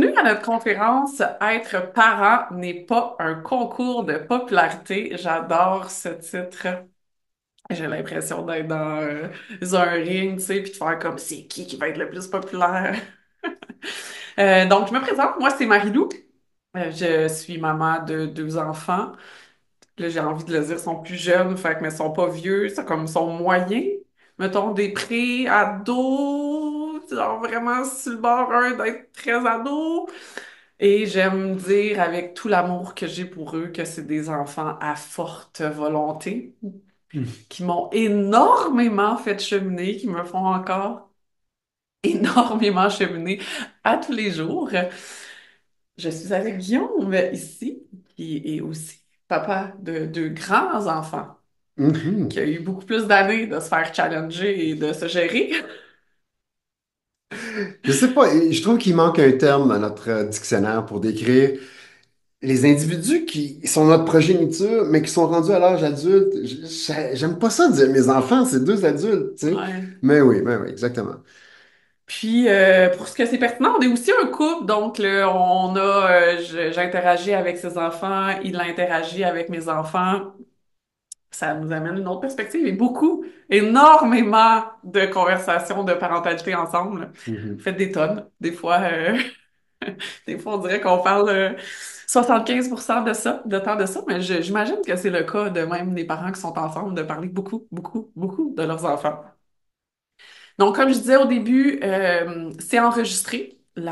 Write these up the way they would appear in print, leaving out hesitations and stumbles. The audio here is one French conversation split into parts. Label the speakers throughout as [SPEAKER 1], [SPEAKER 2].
[SPEAKER 1] Bienvenue à notre conférence Être parent n'est pas un concours de popularité. J'adore ce titre. J'ai l'impression d'être dans un ring, tu sais, puis de faire comme c'est qui va être le plus populaire. Donc, je me présente. Moi, c'est Marie-Lou. Je suis maman de deux enfants. Là, j'ai envie de le dire, ils sont plus jeunes, fait que, mais ils sont pas vieux, c'est comme ils sont moyens. Mettons des pré-ados, genre vraiment sur le bord un d'être très ados. Et j'aime dire avec tout l'amour que j'ai pour eux que c'est des enfants à forte volonté, qui m'ont énormément fait cheminer, qui me font encore énormément cheminer à tous les jours. Je suis avec Guillaume ici, qui est aussi papa de deux grands enfants, qui
[SPEAKER 2] Mhm.
[SPEAKER 1] a eu beaucoup plus d'années de se faire challenger et de se gérer.
[SPEAKER 2] Je sais pas, je trouve qu'il manque un terme à notre dictionnaire pour décrire les individus qui sont notre progéniture, mais qui sont rendus à l'âge adulte. J'aime pas ça dire mes enfants, c'est deux adultes, tu sais.
[SPEAKER 1] Ouais.
[SPEAKER 2] Mais oui, exactement.
[SPEAKER 1] Puis, pour ce que c'est pertinent, on est aussi un couple, donc là, j'interagis avec ses enfants, il interagit avec mes enfants. Ça nous amène une autre perspective et énormément de conversations de parentalité ensemble.
[SPEAKER 2] Mhm.
[SPEAKER 1] Faites des tonnes. Des fois, on dirait qu'on parle 75% de ça, de temps de ça, mais j'imagine que c'est le cas de même des parents qui sont ensemble, de parler beaucoup, beaucoup, beaucoup de leurs enfants. Donc, comme je disais au début, c'est enregistré. Toute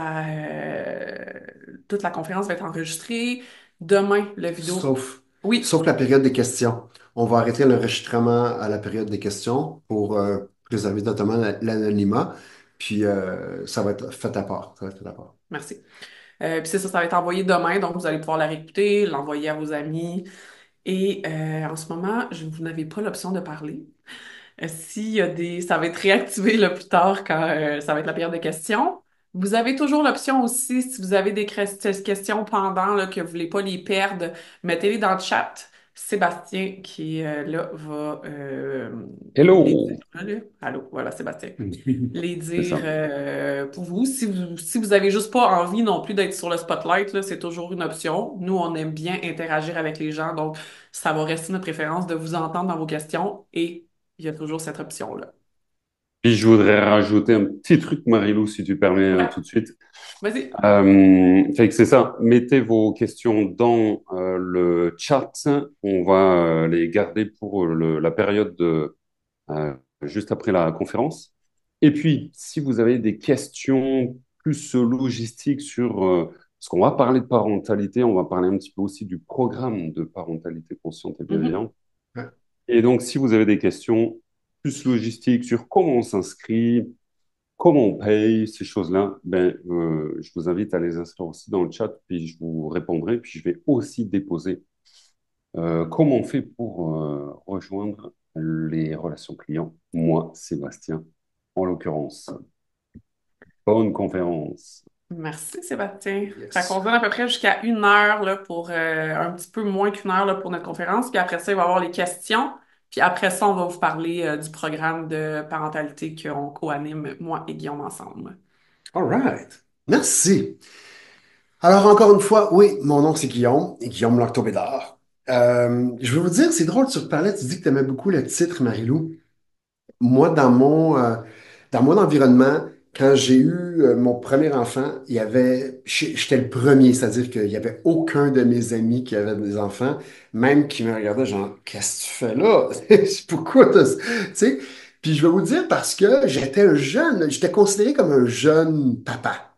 [SPEAKER 1] la conférence va être enregistrée. Demain, la vidéo.
[SPEAKER 2] Sauf,
[SPEAKER 1] Oui,
[SPEAKER 2] sauf la période des questions. On va arrêter l'enregistrement à la période des questions pour préserver notamment l'anonymat. Puis ça va être fait à part. Ça va être fait à part.
[SPEAKER 1] merci. Puis c'est ça, ça va être envoyé demain, donc vous allez pouvoir la réécouter, l'envoyer à vos amis. Et en ce moment, vous n'avez pas l'option de parler. S'il y a ça va être réactivé là, plus tard quand ça va être la période de questions. Vous avez toujours l'option aussi, si vous avez des questions pendant là, que vous voulez pas les perdre, mettez-les dans le chat. Sébastien qui est là va les dire.
[SPEAKER 2] Hello!
[SPEAKER 1] Allô, allô, voilà Sébastien. Les
[SPEAKER 2] C'est
[SPEAKER 1] dire
[SPEAKER 2] ça.
[SPEAKER 1] pour vous. Si vous avez juste pas envie non plus d'être sur le spotlight, là, c'est toujours une option. Nous, on aime bien interagir avec les gens, donc ça va rester notre préférence de vous entendre dans vos questions et il y a toujours cette option-là.
[SPEAKER 2] Puis je voudrais rajouter un petit truc, Marilou, si tu permets
[SPEAKER 1] Ouais,
[SPEAKER 2] tout de suite.
[SPEAKER 1] vas-y.
[SPEAKER 2] Fait que c'est ça, mettez vos questions dans le chat. On va les garder pour la période euh, juste après la conférence. Et puis, si vous avez des questions plus logistiques sur parce qu'on va parler de parentalité, on va parler un petit peu aussi du programme de parentalité consciente et
[SPEAKER 1] Mhm.
[SPEAKER 2] bienveillante. Et donc, si vous avez des questions plus logistiques sur comment on s'inscrit, comment on paye, ces choses-là, je vous invite à les inscrire aussi dans le chat, puis je vous répondrai, puis je vais aussi déposer comment on fait pour rejoindre les relations clients, moi, Sébastien, en l'occurrence. Bonne conférence.
[SPEAKER 1] Merci Sébastien. Fait qu'on
[SPEAKER 2] Yes.
[SPEAKER 1] se donne à peu près jusqu'à 1 heure là, pour un petit peu moins qu'1 heure là, pour notre conférence. Puis après ça, il va y avoir les questions. Puis après ça, on va vous parler du programme de parentalité qu'on co-anime, moi et Guillaume ensemble.
[SPEAKER 2] All right. Merci. Alors, encore une fois, oui, mon nom c'est Guillaume, et Guillaume Loctobédard. Je veux vous dire, c'est drôle, tu reparlais, tu dis que tu aimais beaucoup le titre, Marilou. Moi, dans mon environnement, quand j'ai eu mon premier enfant, j'étais le premier, c'est-à-dire qu'il n'y avait aucun de mes amis qui avait des enfants, même qui me regardait genre, qu'est-ce que tu fais là? Pourquoi tu sais? Puis je vais vous dire parce que j'étais un jeune, j'étais considéré comme un jeune papa.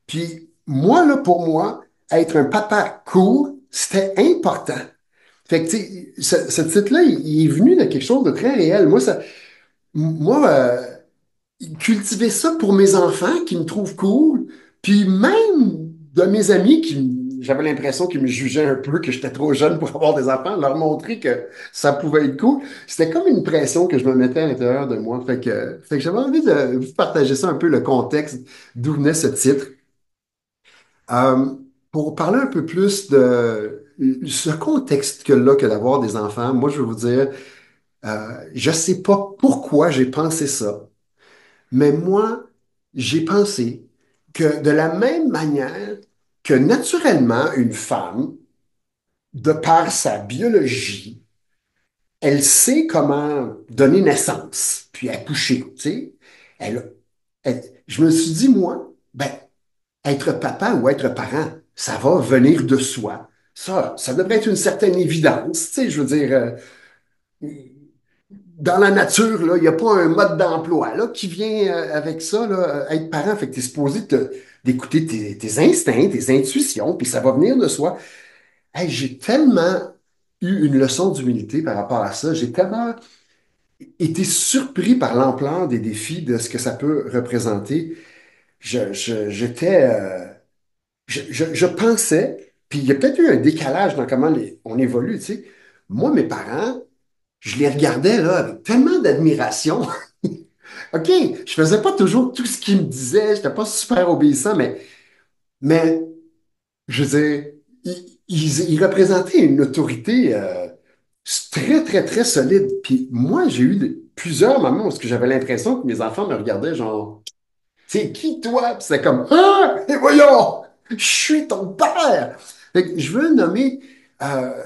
[SPEAKER 2] Puis moi, là, pour moi, être un papa cool, c'était important. Fait que, tu sais, ce titre-là, il est venu de quelque chose de très réel. Moi, cultiver ça pour mes enfants qui me trouvent cool, puis même de mes amis j'avais l'impression qu'ils me jugeaient un peu, que j'étais trop jeune pour avoir des enfants, leur montrer que ça pouvait être cool. C'était comme une pression que je me mettais à l'intérieur de moi. Fait que j'avais envie de vous partager ça un peu, le contexte d'où venait ce titre. Euh, pour parler un peu plus de ce contexte que là, que d'avoir des enfants, moi, je vais vous dire, je sais pas pourquoi j'ai pensé ça. Mais moi, j'ai pensé que de la même manière que naturellement, une femme, de par sa biologie, elle sait comment donner naissance, puis accoucher, tu sais. Elle, je me suis dit, moi, ben, être papa ou être parent, ça va venir de soi. Ça devrait être une certaine évidence, tu sais, je veux dire, dans la nature, là, il n'y a pas un mode d'emploi là, qui vient avec ça, là, être parent. Fait que tu es supposé d'écouter tes instincts, tes intuitions, puis ça va venir de soi. Hey, j'ai tellement eu une leçon d'humilité par rapport à ça. J'ai tellement été surpris par l'ampleur des défis, de ce que ça peut représenter. J'étais, je pensais, puis il y a peut-être eu un décalage dans comment on évolue, tu sais. Moi, mes parents, je les regardais là avec tellement d'admiration. OK, je faisais pas toujours tout ce qu'ils me disaient, j'étais pas super obéissant, mais je veux dire, ils représentaient une autorité très, très, très solide. Puis moi, j'ai eu plusieurs moments où j'avais l'impression que mes enfants me regardaient genre, c'est qui toi? Puis c'est comme, ah, et voyons, je suis ton père. Fait que je veux nommer, euh,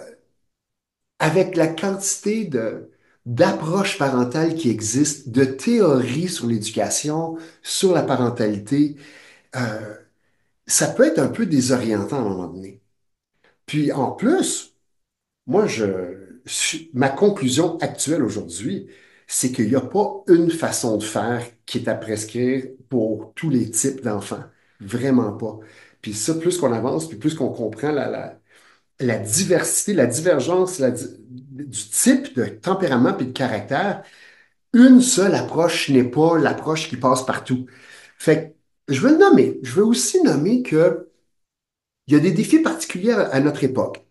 [SPEAKER 2] avec la quantité d'approches parentales qui existent, de théories sur l'éducation, sur la parentalité, euh, ça peut être un peu désorientant à un moment donné. Puis en plus, moi, ma conclusion actuelle aujourd'hui, c'est qu'il n'y a pas une façon de faire qui est à prescrire pour tous les types d'enfants. Vraiment pas. Puis ça, plus qu'on avance, puis plus qu'on comprend la diversité, la divergence du type de tempérament puis de caractère, une seule approche n'est pas l'approche qui passe partout. Fait que je veux le nommer. Je veux aussi nommer que il y a des défis particuliers à notre époque.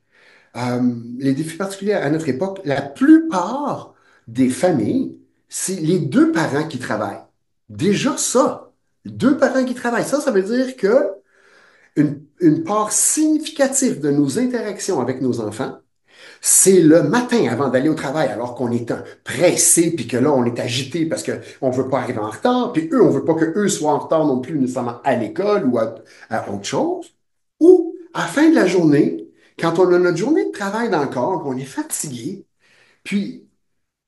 [SPEAKER 2] Les défis particuliers à notre époque, la plupart des familles, c'est les deux parents qui travaillent. Déjà ça, deux parents qui travaillent, ça veut dire que une part significative de nos interactions avec nos enfants, c'est le matin avant d'aller au travail, alors qu'on est pressé, puis que là, on est agité parce qu'on ne veut pas arriver en retard, puis eux, on ne veut pas que eux soient en retard non plus nécessairement à l'école ou à autre chose. Ou à la fin de la journée, quand on a notre journée de travail dans le corps, qu'on est fatigué, puis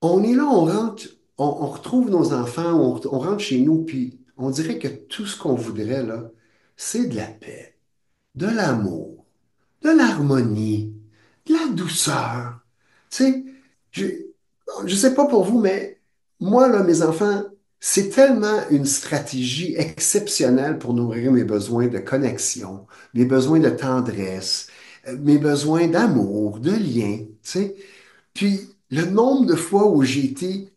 [SPEAKER 2] on est là, on rentre, on retrouve nos enfants, on rentre chez nous, puis on dirait que tout ce qu'on voudrait, là, c'est de la paix, de l'amour, de l'harmonie, de la douceur. Tu sais, je, je sais pas pour vous, mais moi, là, mes enfants, c'est tellement une stratégie exceptionnelle pour nourrir mes besoins de connexion, mes besoins de tendresse, mes besoins d'amour, de lien, tu sais. Puis, le nombre de fois où j'ai été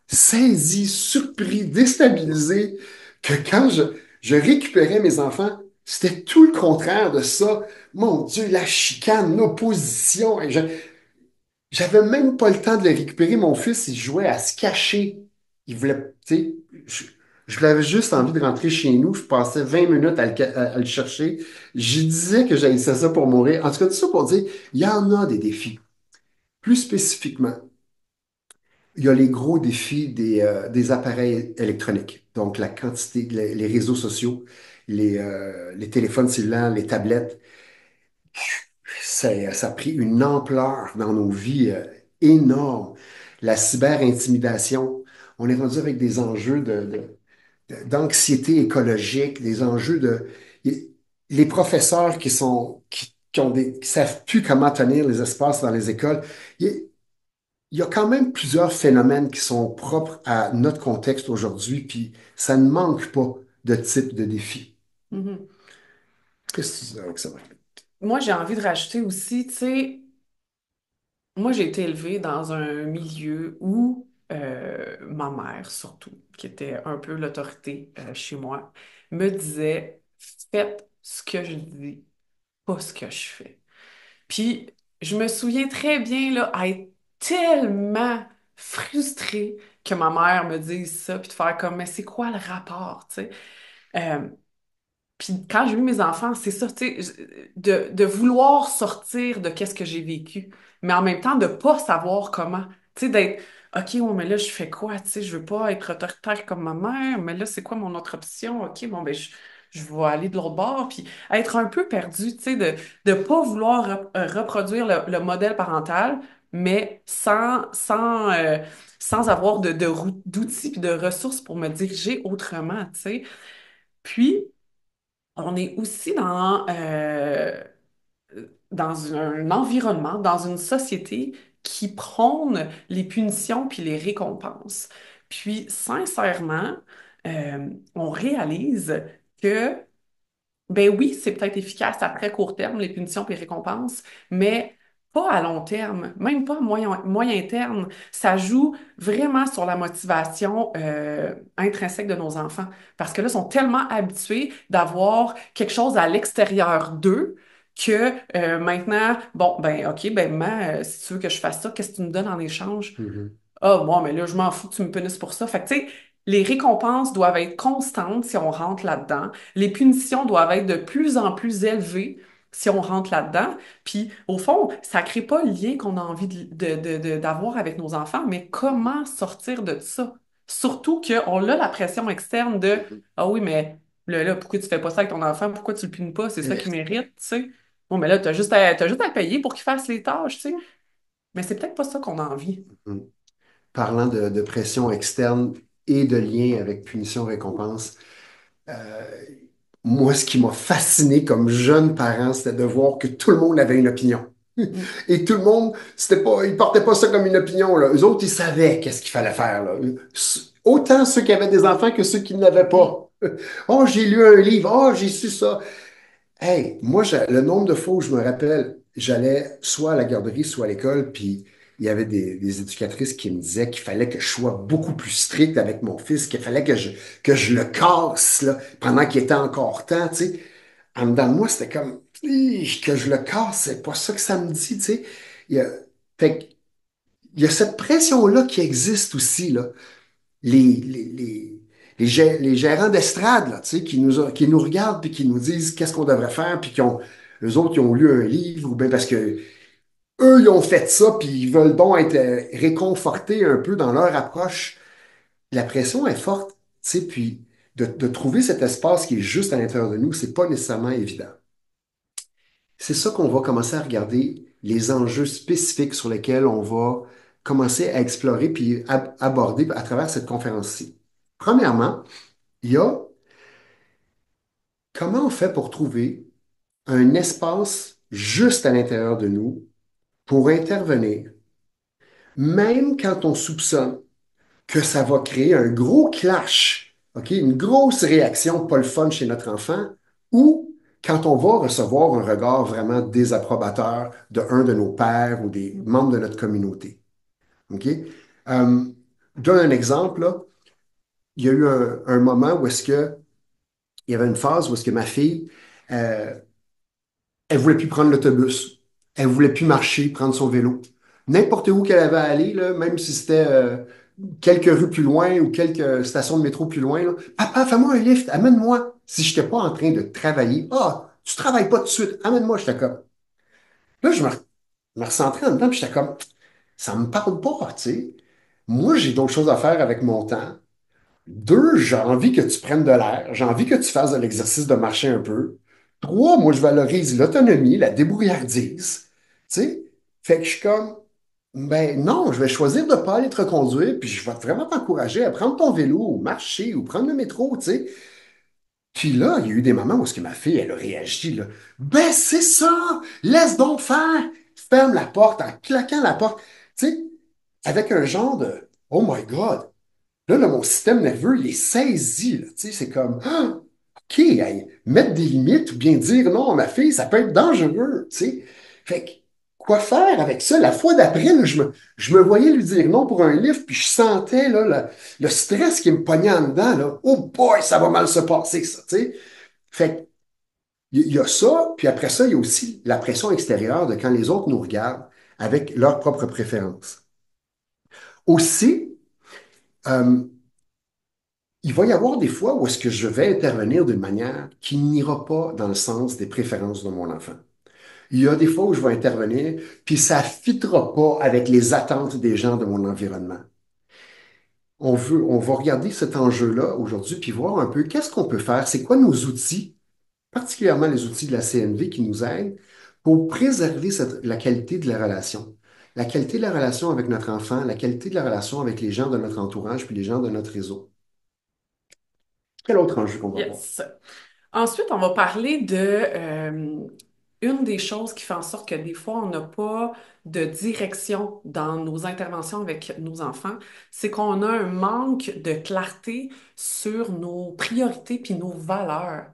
[SPEAKER 2] saisi, surpris, déstabilisé, que quand je récupérais mes enfants, c'était tout le contraire de ça. Mon Dieu, la chicane, l'opposition. Et j'avais même pas le temps de le récupérer. Mon fils, il jouait à se cacher. Il voulait, tu sais, je l'avais juste envie de rentrer chez nous. Je passais 20 minutes à le chercher. Je disais que j'haïssais ça pour mourir. En tout cas, tout ça pour dire, il y en a des défis. Plus spécifiquement, il y a les gros défis des appareils électroniques. Donc, la quantité, les réseaux sociaux, les téléphones cellulaires, les tablettes. Ça a pris une ampleur dans nos vies énorme. La cyber-intimidation, on est rendu avec des enjeux d'anxiété écologique, des enjeux les professeurs qui savent plus comment tenir les espaces dans les écoles. Il y a quand même plusieurs phénomènes qui sont propres à notre contexte aujourd'hui, puis ça ne manque pas de type de défi.
[SPEAKER 1] Mhm.
[SPEAKER 2] Qu'est-ce que tu dis avec ça?
[SPEAKER 1] Moi, j'ai envie de rajouter aussi, tu sais, moi, j'ai été élevée dans un milieu où ma mère, surtout, qui était un peu l'autorité chez moi, me disait, faites ce que je dis, pas ce que je fais. Puis, je me souviens très bien, là, à être tellement frustrée que ma mère me dise ça, puis de faire comme, mais c'est quoi le rapport, tu sais? Euh, Puis quand j'ai eu mes enfants, c'est ça, tu sais, de vouloir sortir de qu'est-ce que j'ai vécu, mais en même temps de pas savoir comment, tu sais, d'être, OK, ouais, mais là, je fais quoi, tu sais, je veux pas être autoritaire comme ma mère, mais là, c'est quoi mon autre option? OK, bon, ben, je vais aller de l'autre bord, puis être un peu perdu, tu sais, de pas vouloir reproduire le modèle parental, mais sans avoir d'outils puis de ressources pour me diriger autrement, tu sais. Puis, on est aussi dans un environnement, dans une société qui prône les punitions puis les récompenses. Puis, sincèrement, on réalise que ben oui, c'est peut-être efficace à très court terme, les punitions et les récompenses, mais pas à long terme, même pas à moyen terme. Ça joue vraiment sur la motivation intrinsèque de nos enfants. Parce que là, ils sont tellement habitués d'avoir quelque chose à l'extérieur d'eux que maintenant, bon, ben OK, ben maman, si tu veux que je fasse ça, qu'est-ce que tu me donnes en échange?
[SPEAKER 2] Mhm.
[SPEAKER 1] Ah, moi, mais là, je m'en fous que tu me punisses pour ça. Fait que, tu sais, les récompenses doivent être constantes si on rentre là-dedans. Les punitions doivent être de plus en plus élevées si on rentre là-dedans. Puis, au fond, ça crée pas le lien qu'on a envie d'avoir avec nos enfants, mais comment sortir de ça? Surtout qu'on a la pression externe de
[SPEAKER 2] Mhm.
[SPEAKER 1] Ah oui, mais là, pourquoi tu fais pas ça avec ton enfant? Pourquoi tu le punis pas? C'est ça
[SPEAKER 2] Eh,
[SPEAKER 1] qu'il mérite, tu sais. Bon, mais là, t'as juste à payer pour qu'il fasse les tâches, tu sais. Mais c'est peut-être pas ça qu'on a envie.
[SPEAKER 2] mhm. Parlant de pression externe et de lien avec punition-récompense, euh, moi, ce qui m'a fasciné comme jeune parent, c'était de voir que tout le monde avait une opinion.
[SPEAKER 1] Mm,
[SPEAKER 2] Et tout le monde, c'était pas, ils portaient pas ça comme une opinion, là. Eux autres, ils savaient qu'est-ce qu'il fallait faire, là. Autant ceux qui avaient des enfants que ceux qui n'avaient
[SPEAKER 1] mm,
[SPEAKER 2] pas. Oh, j'ai lu un livre. Oh, j'ai su ça. Hey, moi, le nombre de fois où je me rappelle, j'allais soit à la garderie, soit à l'école, puis il y avait des éducatrices qui me disaient qu'il fallait que je sois beaucoup plus strict avec mon fils, qu'il fallait que je le casse, là, pendant qu'il était encore temps, tu sais. En dedans de moi, c'était comme, que je le casse, c'est pas ça que ça me dit, tu sais. Il y a, fait que, il y a cette pression-là qui existe aussi, là. Les gérants d'estrade, là, tu sais, qui nous regardent puis qui nous disent qu'est-ce qu'on devrait faire, puis eux autres, ils ont lu un livre, ou bien parce que eux, ils ont fait ça, puis ils veulent donc être réconfortés un peu dans leur approche. La pression est forte, tu sais, puis de trouver cet espace qui est juste à l'intérieur de nous, c'est pas nécessairement évident. C'est ça qu'on va commencer à regarder, les enjeux spécifiques sur lesquels on va commencer à explorer puis aborder à travers cette conférence-ci. Premièrement, il y a comment on fait pour trouver un espace juste à l'intérieur de nous pour intervenir, même quand on soupçonne que ça va créer un gros clash, OK, une grosse réaction pas le fun chez notre enfant, ou quand on va recevoir un regard vraiment désapprobateur de un de nos pères ou des
[SPEAKER 1] mm,
[SPEAKER 2] membres de notre communauté. OK? Je donne un exemple, là. Il y a eu un moment où est-ce que, il y avait une phase où est-ce que ma fille, euh, elle voulait plus prendre l'autobus. Elle voulait plus marcher, prendre son vélo. N'importe où qu'elle avait à aller, là, même si c'était quelques rues plus loin ou quelques stations de métro plus loin, là, papa, fais-moi un lift, amène-moi. Si je n'étais pas en train de travailler, ah, tu travailles pas tout de suite, amène-moi, j'étais comme. Là, je me recentrais en dedans, puis j'étais comme, ça me parle pas, tu sais. Moi, j'ai d'autres choses à faire avec mon temps. Deux, j'ai envie que tu prennes de l'air. J'ai envie que tu fasses de l'exercice de marcher un peu. Trois, moi, je valorise l'autonomie, la débrouillardise. Tu sais? Fait que je suis comme, ben non, je vais choisir de ne pas aller te reconduire, puis je vais vraiment t'encourager à prendre ton vélo, ou marcher, ou prendre le métro, tu sais. Puis là, il y a eu des moments où est-ce que ma fille, elle a réagi, là. Ben c'est ça! Laisse donc faire! Ferme la porte en claquant la porte. Tu sais, avec un genre de, oh my God! Là, mon système nerveux, il est saisi. Là, tu sais, c'est comme, ah, OK, hey, mettre des limites ou bien dire non à ma fille, ça peut être dangereux. Tu sais. Fait que, quoi faire avec ça? La fois d'après, là, je me voyais lui dire non pour un livre, puis je sentais là, le stress qui me pognait en dedans. Là. Oh boy, ça va mal se passer, ça. Tu sais. Fait que, il y a ça, puis après ça, il y a aussi la pression extérieure de quand les autres nous regardent avec leurs propres préférences. Aussi, euh, il va y avoir des fois où est-ce que je vais intervenir d'une manière qui n'ira pas dans le sens des préférences de mon enfant. Il y a des fois où je vais intervenir, puis ça ne fitera pas avec les attentes des gens de mon environnement. on va regarder cet enjeu-là aujourd'hui, puis voir un peu qu'est-ce qu'on peut faire, c'est quoi nos outils, particulièrement les outils de la CNV qui nous aident pour préserver la qualité de la relation. La qualité de la relation avec notre enfant, la qualité de la relation avec les gens de notre entourage, puis les gens de notre réseau. Quel autre enjeu qu'on va voir?
[SPEAKER 1] Yes. Ensuite, on va parler de une des choses qui fait en sorte que des fois, on n'a pas de direction dans nos interventions avec nos enfants, c'est qu'on a un manque de clarté sur nos priorités puis nos valeurs.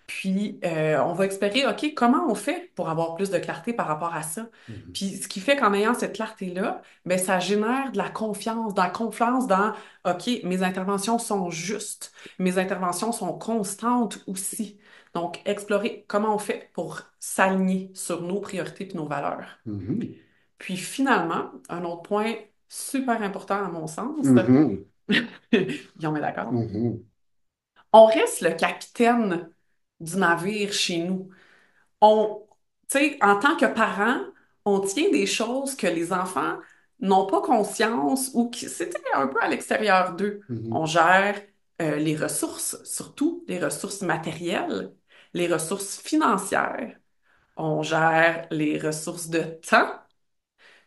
[SPEAKER 1] Puis, on va explorer, OK, comment on fait pour avoir plus de clarté par rapport à ça?
[SPEAKER 2] Mhm.
[SPEAKER 1] Puis, ce qui fait qu'en ayant cette clarté-là, ben, ça génère de la confiance dans, OK, mes interventions sont justes, mes interventions sont constantes aussi. Donc, explorer comment on fait pour s'aligner sur nos priorités et nos valeurs.
[SPEAKER 2] Mhm.
[SPEAKER 1] Puis, finalement, un autre point super important à mon sens,
[SPEAKER 2] Mhm.
[SPEAKER 1] Guillaume est d'accord,
[SPEAKER 2] Mhm.
[SPEAKER 1] on reste le capitaine du navire chez nous. On, tu sais, en tant que parent, on tient des choses que les enfants n'ont pas conscience ou qui c'était un peu à l'extérieur d'eux. On
[SPEAKER 2] Mhm.
[SPEAKER 1] gère les ressources, surtout les ressources matérielles, les ressources financières. On gère les ressources de temps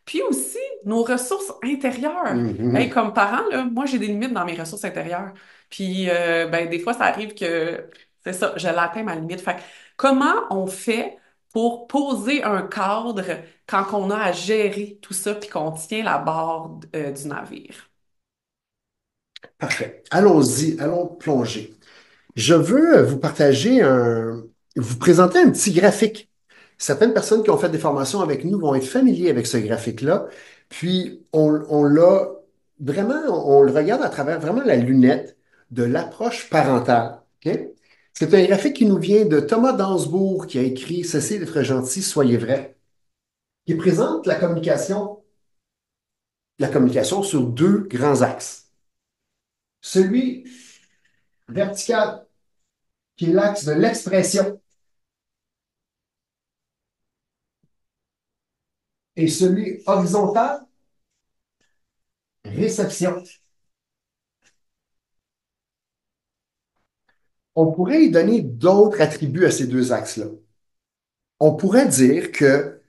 [SPEAKER 1] puis aussi, nos ressources intérieures. Hey,
[SPEAKER 2] Mhm.
[SPEAKER 1] comme parent, là, moi, j'ai des limites dans mes ressources intérieures. Puis, ben, des fois, ça arrive que, c'est ça, je l'atteins ma limite. Fait que comment on fait pour poser un cadre quand on a à gérer tout ça puis qu'on tient la barre du navire?
[SPEAKER 2] Parfait. Allons-y, allons plonger. Je veux vous présenter un petit graphique. Certaines personnes qui ont fait des formations avec nous vont être familiers avec ce graphique-là. Puis, on l'a vraiment, on le regarde à travers vraiment la lunette de l'approche parentale. OK? C'est un graphique qui nous vient de Thomas Dansbourg qui a écrit Cessez d'être gentil, soyez vrai, qui présente la communication sur deux grands axes. Celui vertical, qui est l'axe de l'expression, et celui horizontal, réception. On pourrait y donner d'autres attributs à ces deux axes-là. On pourrait dire que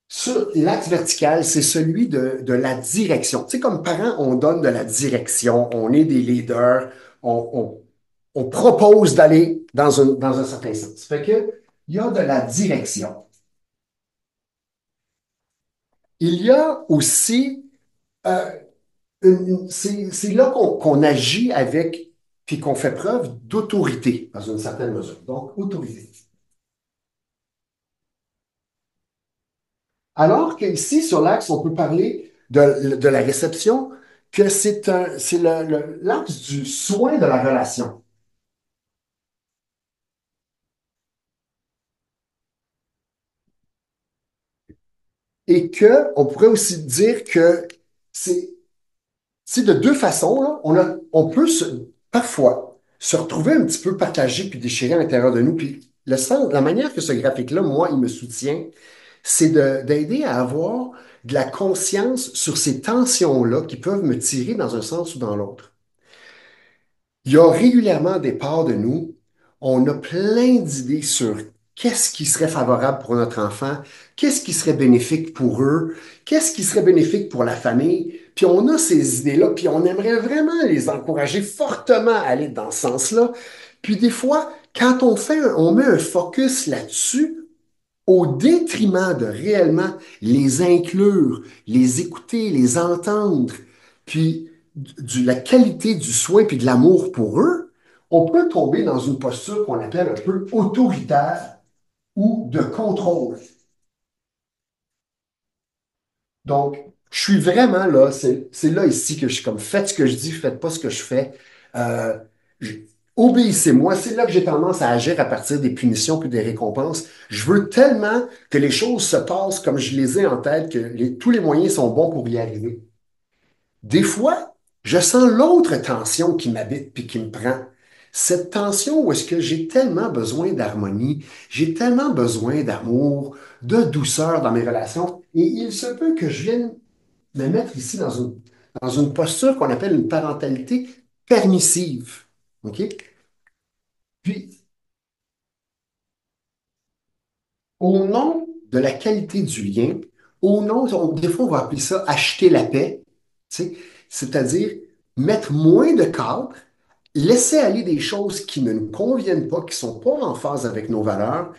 [SPEAKER 2] sur l'axe vertical, c'est celui de la direction. Tu sais, comme parents, on donne de la direction, on est des leaders, on propose d'aller dans un certain sens. Fait que, il y a de la direction. Il y a aussi, euh, c'est là qu'on agit avec, puis qu'on fait preuve d'autorité, dans une certaine mesure. Donc, autorité. Alors qu'ici, sur l'axe, on peut parler de la réception, que c'est l'axe du soin de la relation. Et que, on pourrait aussi dire que c'est de deux façons, là, on peut parfois se retrouver un petit peu partagé puis déchiré à l'intérieur de nous. Puis la manière que ce graphique-là, moi, il me soutient, c'est d'aider à avoir de la conscience sur ces tensions-là qui peuvent me tirer dans un sens ou dans l'autre. Il y a régulièrement des parts de nous, on a plein d'idées sur qu'est-ce qui serait favorable pour notre enfant, qu'est-ce qui serait bénéfique pour eux, qu'est-ce qui serait bénéfique pour la famille. Puis on a ces idées-là, puis on aimerait vraiment les encourager fortement à aller dans ce sens-là. Puis des fois, quand on met un focus là-dessus, au détriment de réellement les inclure, les écouter, les entendre, puis la qualité du soin puis de l'amour pour eux, on peut tomber dans une posture qu'on appelle un peu autoritaire ou de contrôle. Donc, je suis vraiment là, c'est là ici que je suis comme, faites ce que je dis, faites pas ce que je fais. Euh, je- Obéissez-moi. C'est là que j'ai tendance à agir à partir des punitions puis des récompenses. Je veux tellement que les choses se passent comme je les ai en tête, que tous les moyens sont bons pour y arriver. Des fois, je sens l'autre tension qui m'habite puis qui me prend. Cette tension où est-ce que j'ai tellement besoin d'harmonie, j'ai tellement besoin d'amour, de douceur dans mes relations, et il se peut que je vienne me mettre ici dans une posture qu'on appelle une parentalité permissive. OK? Puis, au nom de la qualité du lien, au nom, des fois, on va appeler ça acheter la paix, tu sais, c'est-à-dire mettre moins de cadres, laisser aller des choses qui ne nous conviennent pas, qui ne sont pas en phase avec nos valeurs.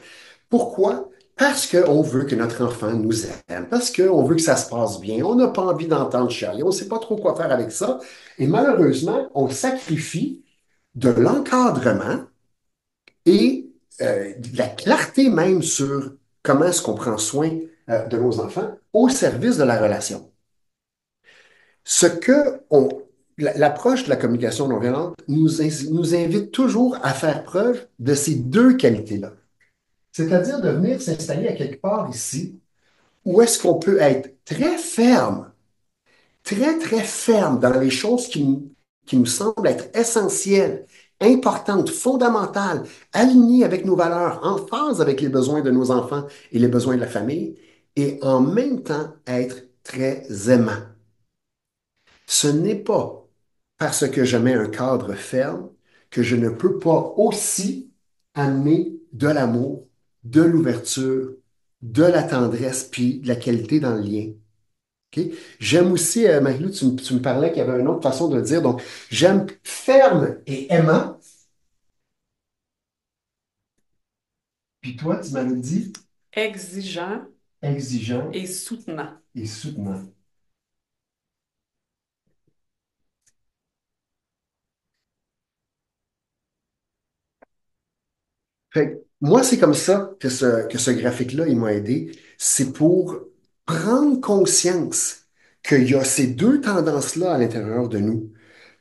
[SPEAKER 2] Pourquoi? Parce qu'on veut que notre enfant nous aime, parce qu'on veut que ça se passe bien, on n'a pas envie d'entendre chialer, on ne sait pas trop quoi faire avec ça. Et malheureusement, on sacrifie de l'encadrement et de la clarté même sur comment est-ce qu'on prend soin de nos enfants au service de la relation. Ce que l'approche de la communication non violente nous invite toujours à faire preuve de ces deux qualités-là. C'est-à-dire de venir s'installer à quelque part ici où est-ce qu'on peut être très ferme, très, très ferme dans les choses qui nous semblent être essentielles, importantes, fondamentales, alignées avec nos valeurs, en phase avec les besoins de nos enfants et les besoins de la famille, et en même temps être très aimant. Ce n'est pas parce que je mets un cadre ferme que je ne peux pas aussi amener de l'amour, de l'ouverture, de la tendresse, puis de la qualité dans le lien. OK? J'aime aussi, Marie-Lou, tu me parlais qu'il y avait une autre façon de le dire. Donc, j'aime ferme et aimant. Puis toi, tu m'avais dit
[SPEAKER 1] Exigeant
[SPEAKER 2] exigeant
[SPEAKER 1] et soutenant.
[SPEAKER 2] et soutenant. Fait que moi, c'est comme ça que ce graphique-là, il m'a aidé. C'est pour prendre conscience qu'il y a ces deux tendances-là à l'intérieur de nous.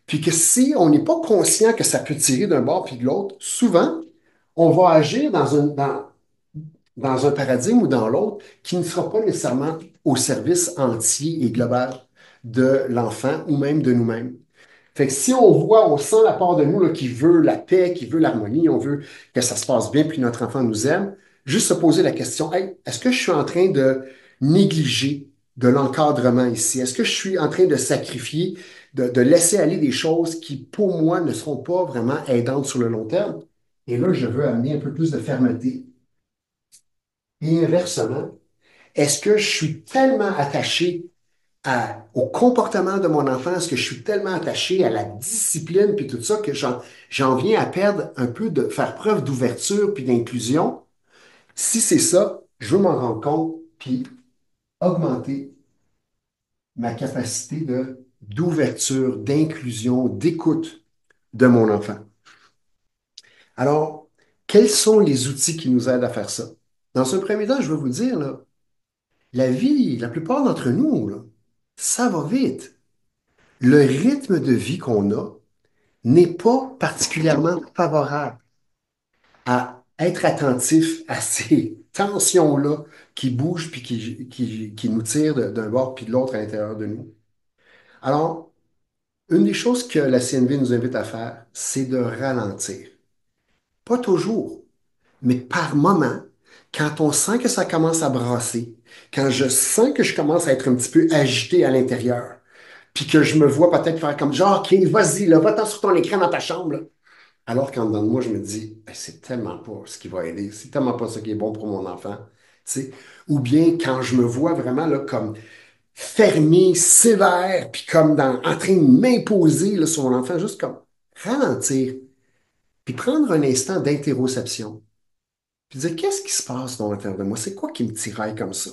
[SPEAKER 2] Puis que si on n'est pas conscient que ça peut tirer d'un bord puis de l'autre, souvent, on va agir dans un paradigme ou dans l'autre qui ne sera pas nécessairement au service entier et global de l'enfant ou même de nous-mêmes. Fait que si on voit, on sent la part de nous là, qui veut la paix, qui veut l'harmonie, on veut que ça se passe bien, puis notre enfant nous aime, juste se poser la question, hey, est-ce que je suis en train de négliger de l'encadrement ici? Est-ce que je suis en train de sacrifier, de laisser aller des choses qui, pour moi, ne seront pas vraiment aidantes sur le long terme? Et là, je veux amener un peu plus de fermeté. Et inversement, est-ce que je suis tellement attaché au comportement de mon enfant? Est-ce que je suis tellement attaché à la discipline puis tout ça que j'en viens à perdre un peu de faire preuve d'ouverture puis d'inclusion? Si c'est ça, je veux m'en rendre compte puis augmenter ma capacité d'ouverture, d'inclusion, d'écoute de mon enfant. Alors, quels sont les outils qui nous aident à faire ça? Dans un premier temps, je vais vous dire, là, la vie, la plupart d'entre nous, là, ça va vite. Le rythme de vie qu'on a n'est pas particulièrement favorable à être attentif à ces tensions-là qui bougent puis qui nous tirent d'un bord puis de l'autre à l'intérieur de nous. Alors, une des choses que la CNV nous invite à faire, c'est de ralentir. Pas toujours, mais par moment, quand on sent que ça commence à brasser, quand je sens que je commence à être un petit peu agité à l'intérieur, puis que je me vois peut-être faire comme genre, OK, vas-y, là, va-t'en sur ton écran dans ta chambre, là. Alors qu'en dedans de moi, je me dis, ben, c'est tellement pas ce qui va aider, c'est tellement pas ce qui est bon pour mon enfant. Tu sais. Ou bien quand je me vois vraiment là, comme fermé, sévère, puis comme en train de m'imposer là, sur mon enfant, juste comme ralentir, puis prendre un instant d'interoception, puis dire, qu'est-ce qui se passe dans l'intérieur de moi? C'est quoi qui me tiraille comme ça?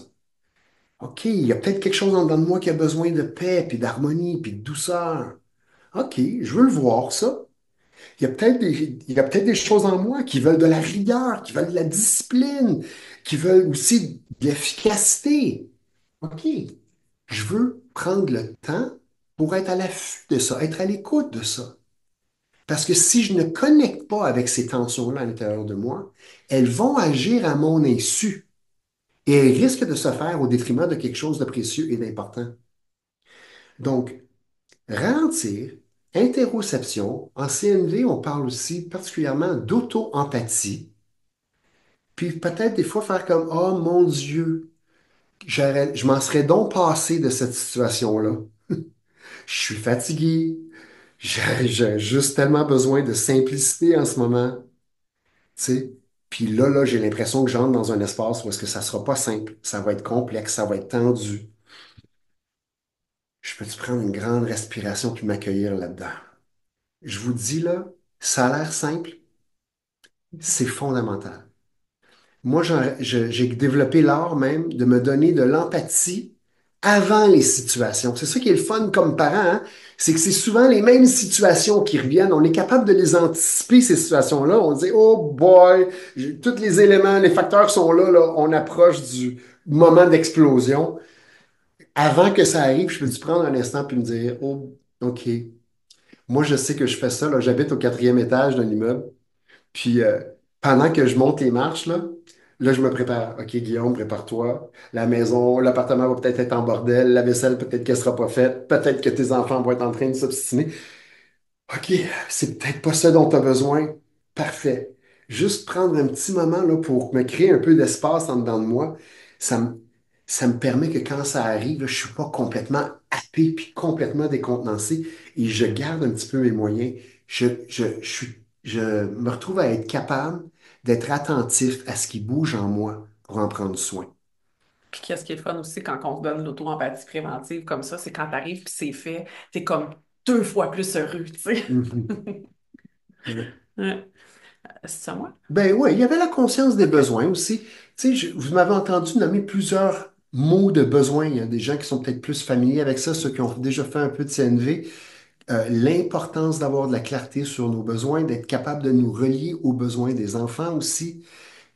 [SPEAKER 2] OK, il y a peut-être quelque chose en dedans de moi qui a besoin de paix, puis d'harmonie, puis de douceur. OK, je veux le voir, ça. Il y a peut-être des choses en moi qui veulent de la rigueur, qui veulent de la discipline, qui veulent aussi de l'efficacité. OK, je veux prendre le temps pour être à l'affût de ça, être à l'écoute de ça. Parce que si je ne connecte pas avec ces tensions-là à l'intérieur de moi, elles vont agir à mon insu et elles risquent de se faire au détriment de quelque chose de précieux et d'important. Donc, ralentir, interoception, en CNV, on parle aussi particulièrement d'auto-empathie, puis peut-être des fois faire comme, oh mon Dieu, je m'en serais donc passé de cette situation-là. Je suis fatigué. J'ai juste tellement besoin de simplicité en ce moment, tu sais. Puis là, j'ai l'impression que j'entre dans un espace où est-ce que ça sera pas simple, ça va être complexe, ça va être tendu. Je peux-tu prendre une grande respiration puis m'accueillir là-dedans? Je vous dis là, ça a l'air simple, c'est fondamental. Moi, j'ai développé l'art même de me donner de l'empathie avant les situations. C'est ça qui est le fun comme parent, hein? C'est que c'est souvent les mêmes situations qui reviennent. On est capable de les anticiper, ces situations-là. On dit, oh boy, tous les éléments, les facteurs sont là, là. On approche du moment d'explosion. Avant que ça arrive, je peux-tu prendre un instant puis me dire, oh, OK, moi, je sais que je fais ça, là. J'habite au quatrième étage d'un immeuble. Puis pendant que je monte les marches, là, je me prépare. OK, Guillaume, prépare-toi. La maison, l'appartement va peut-être être en bordel. La vaisselle, peut-être qu'elle sera pas faite. Peut-être que tes enfants vont être en train de s'obstiner. OK, c'est peut-être pas ça dont tu as besoin. Parfait. Juste prendre un petit moment là, pour me créer un peu d'espace en dedans de moi, ça me, ça me permet que quand ça arrive, là, je suis pas complètement happé puis complètement décontenancé et je garde un petit peu mes moyens. Je me retrouve à être capable d'être attentif à ce qui bouge en moi pour en prendre soin.
[SPEAKER 1] Puis qu'est-ce qui est le fun aussi quand on se donne l'auto-empathie préventive comme ça, c'est quand t'arrives puis c'est fait, t'es comme deux fois plus heureux, tu sais.
[SPEAKER 2] Mhm. Ouais.
[SPEAKER 1] Ouais. C'est ça, moi?
[SPEAKER 2] Ben oui, il y avait la conscience des
[SPEAKER 1] OK.
[SPEAKER 2] besoins aussi. Tu sais, vous m'avez entendu nommer plusieurs mots de besoins. Il y a des gens qui sont peut-être plus familiers avec ça, ceux qui ont déjà fait un peu de CNV. L'importance d'avoir de la clarté sur nos besoins, d'être capable de nous relier aux besoins des enfants aussi,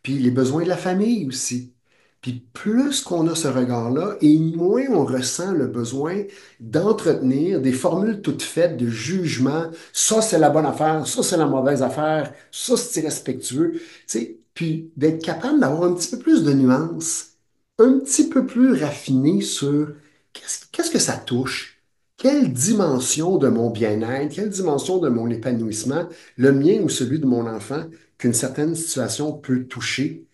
[SPEAKER 2] puis les besoins de la famille aussi. Puis plus qu'on a ce regard-là, et moins on ressent le besoin d'entretenir des formules toutes faites de jugement. Ça, c'est la bonne affaire, ça, c'est la mauvaise affaire, ça, c'est irrespectueux. Tu sais, puis d'être capable d'avoir un petit peu plus de nuances, un petit peu plus raffiné sur qu'est-ce que ça touche, quelle dimension de mon bien-être, quelle dimension de mon épanouissement, le mien ou celui de mon enfant, qu'une certaine situation peut toucher.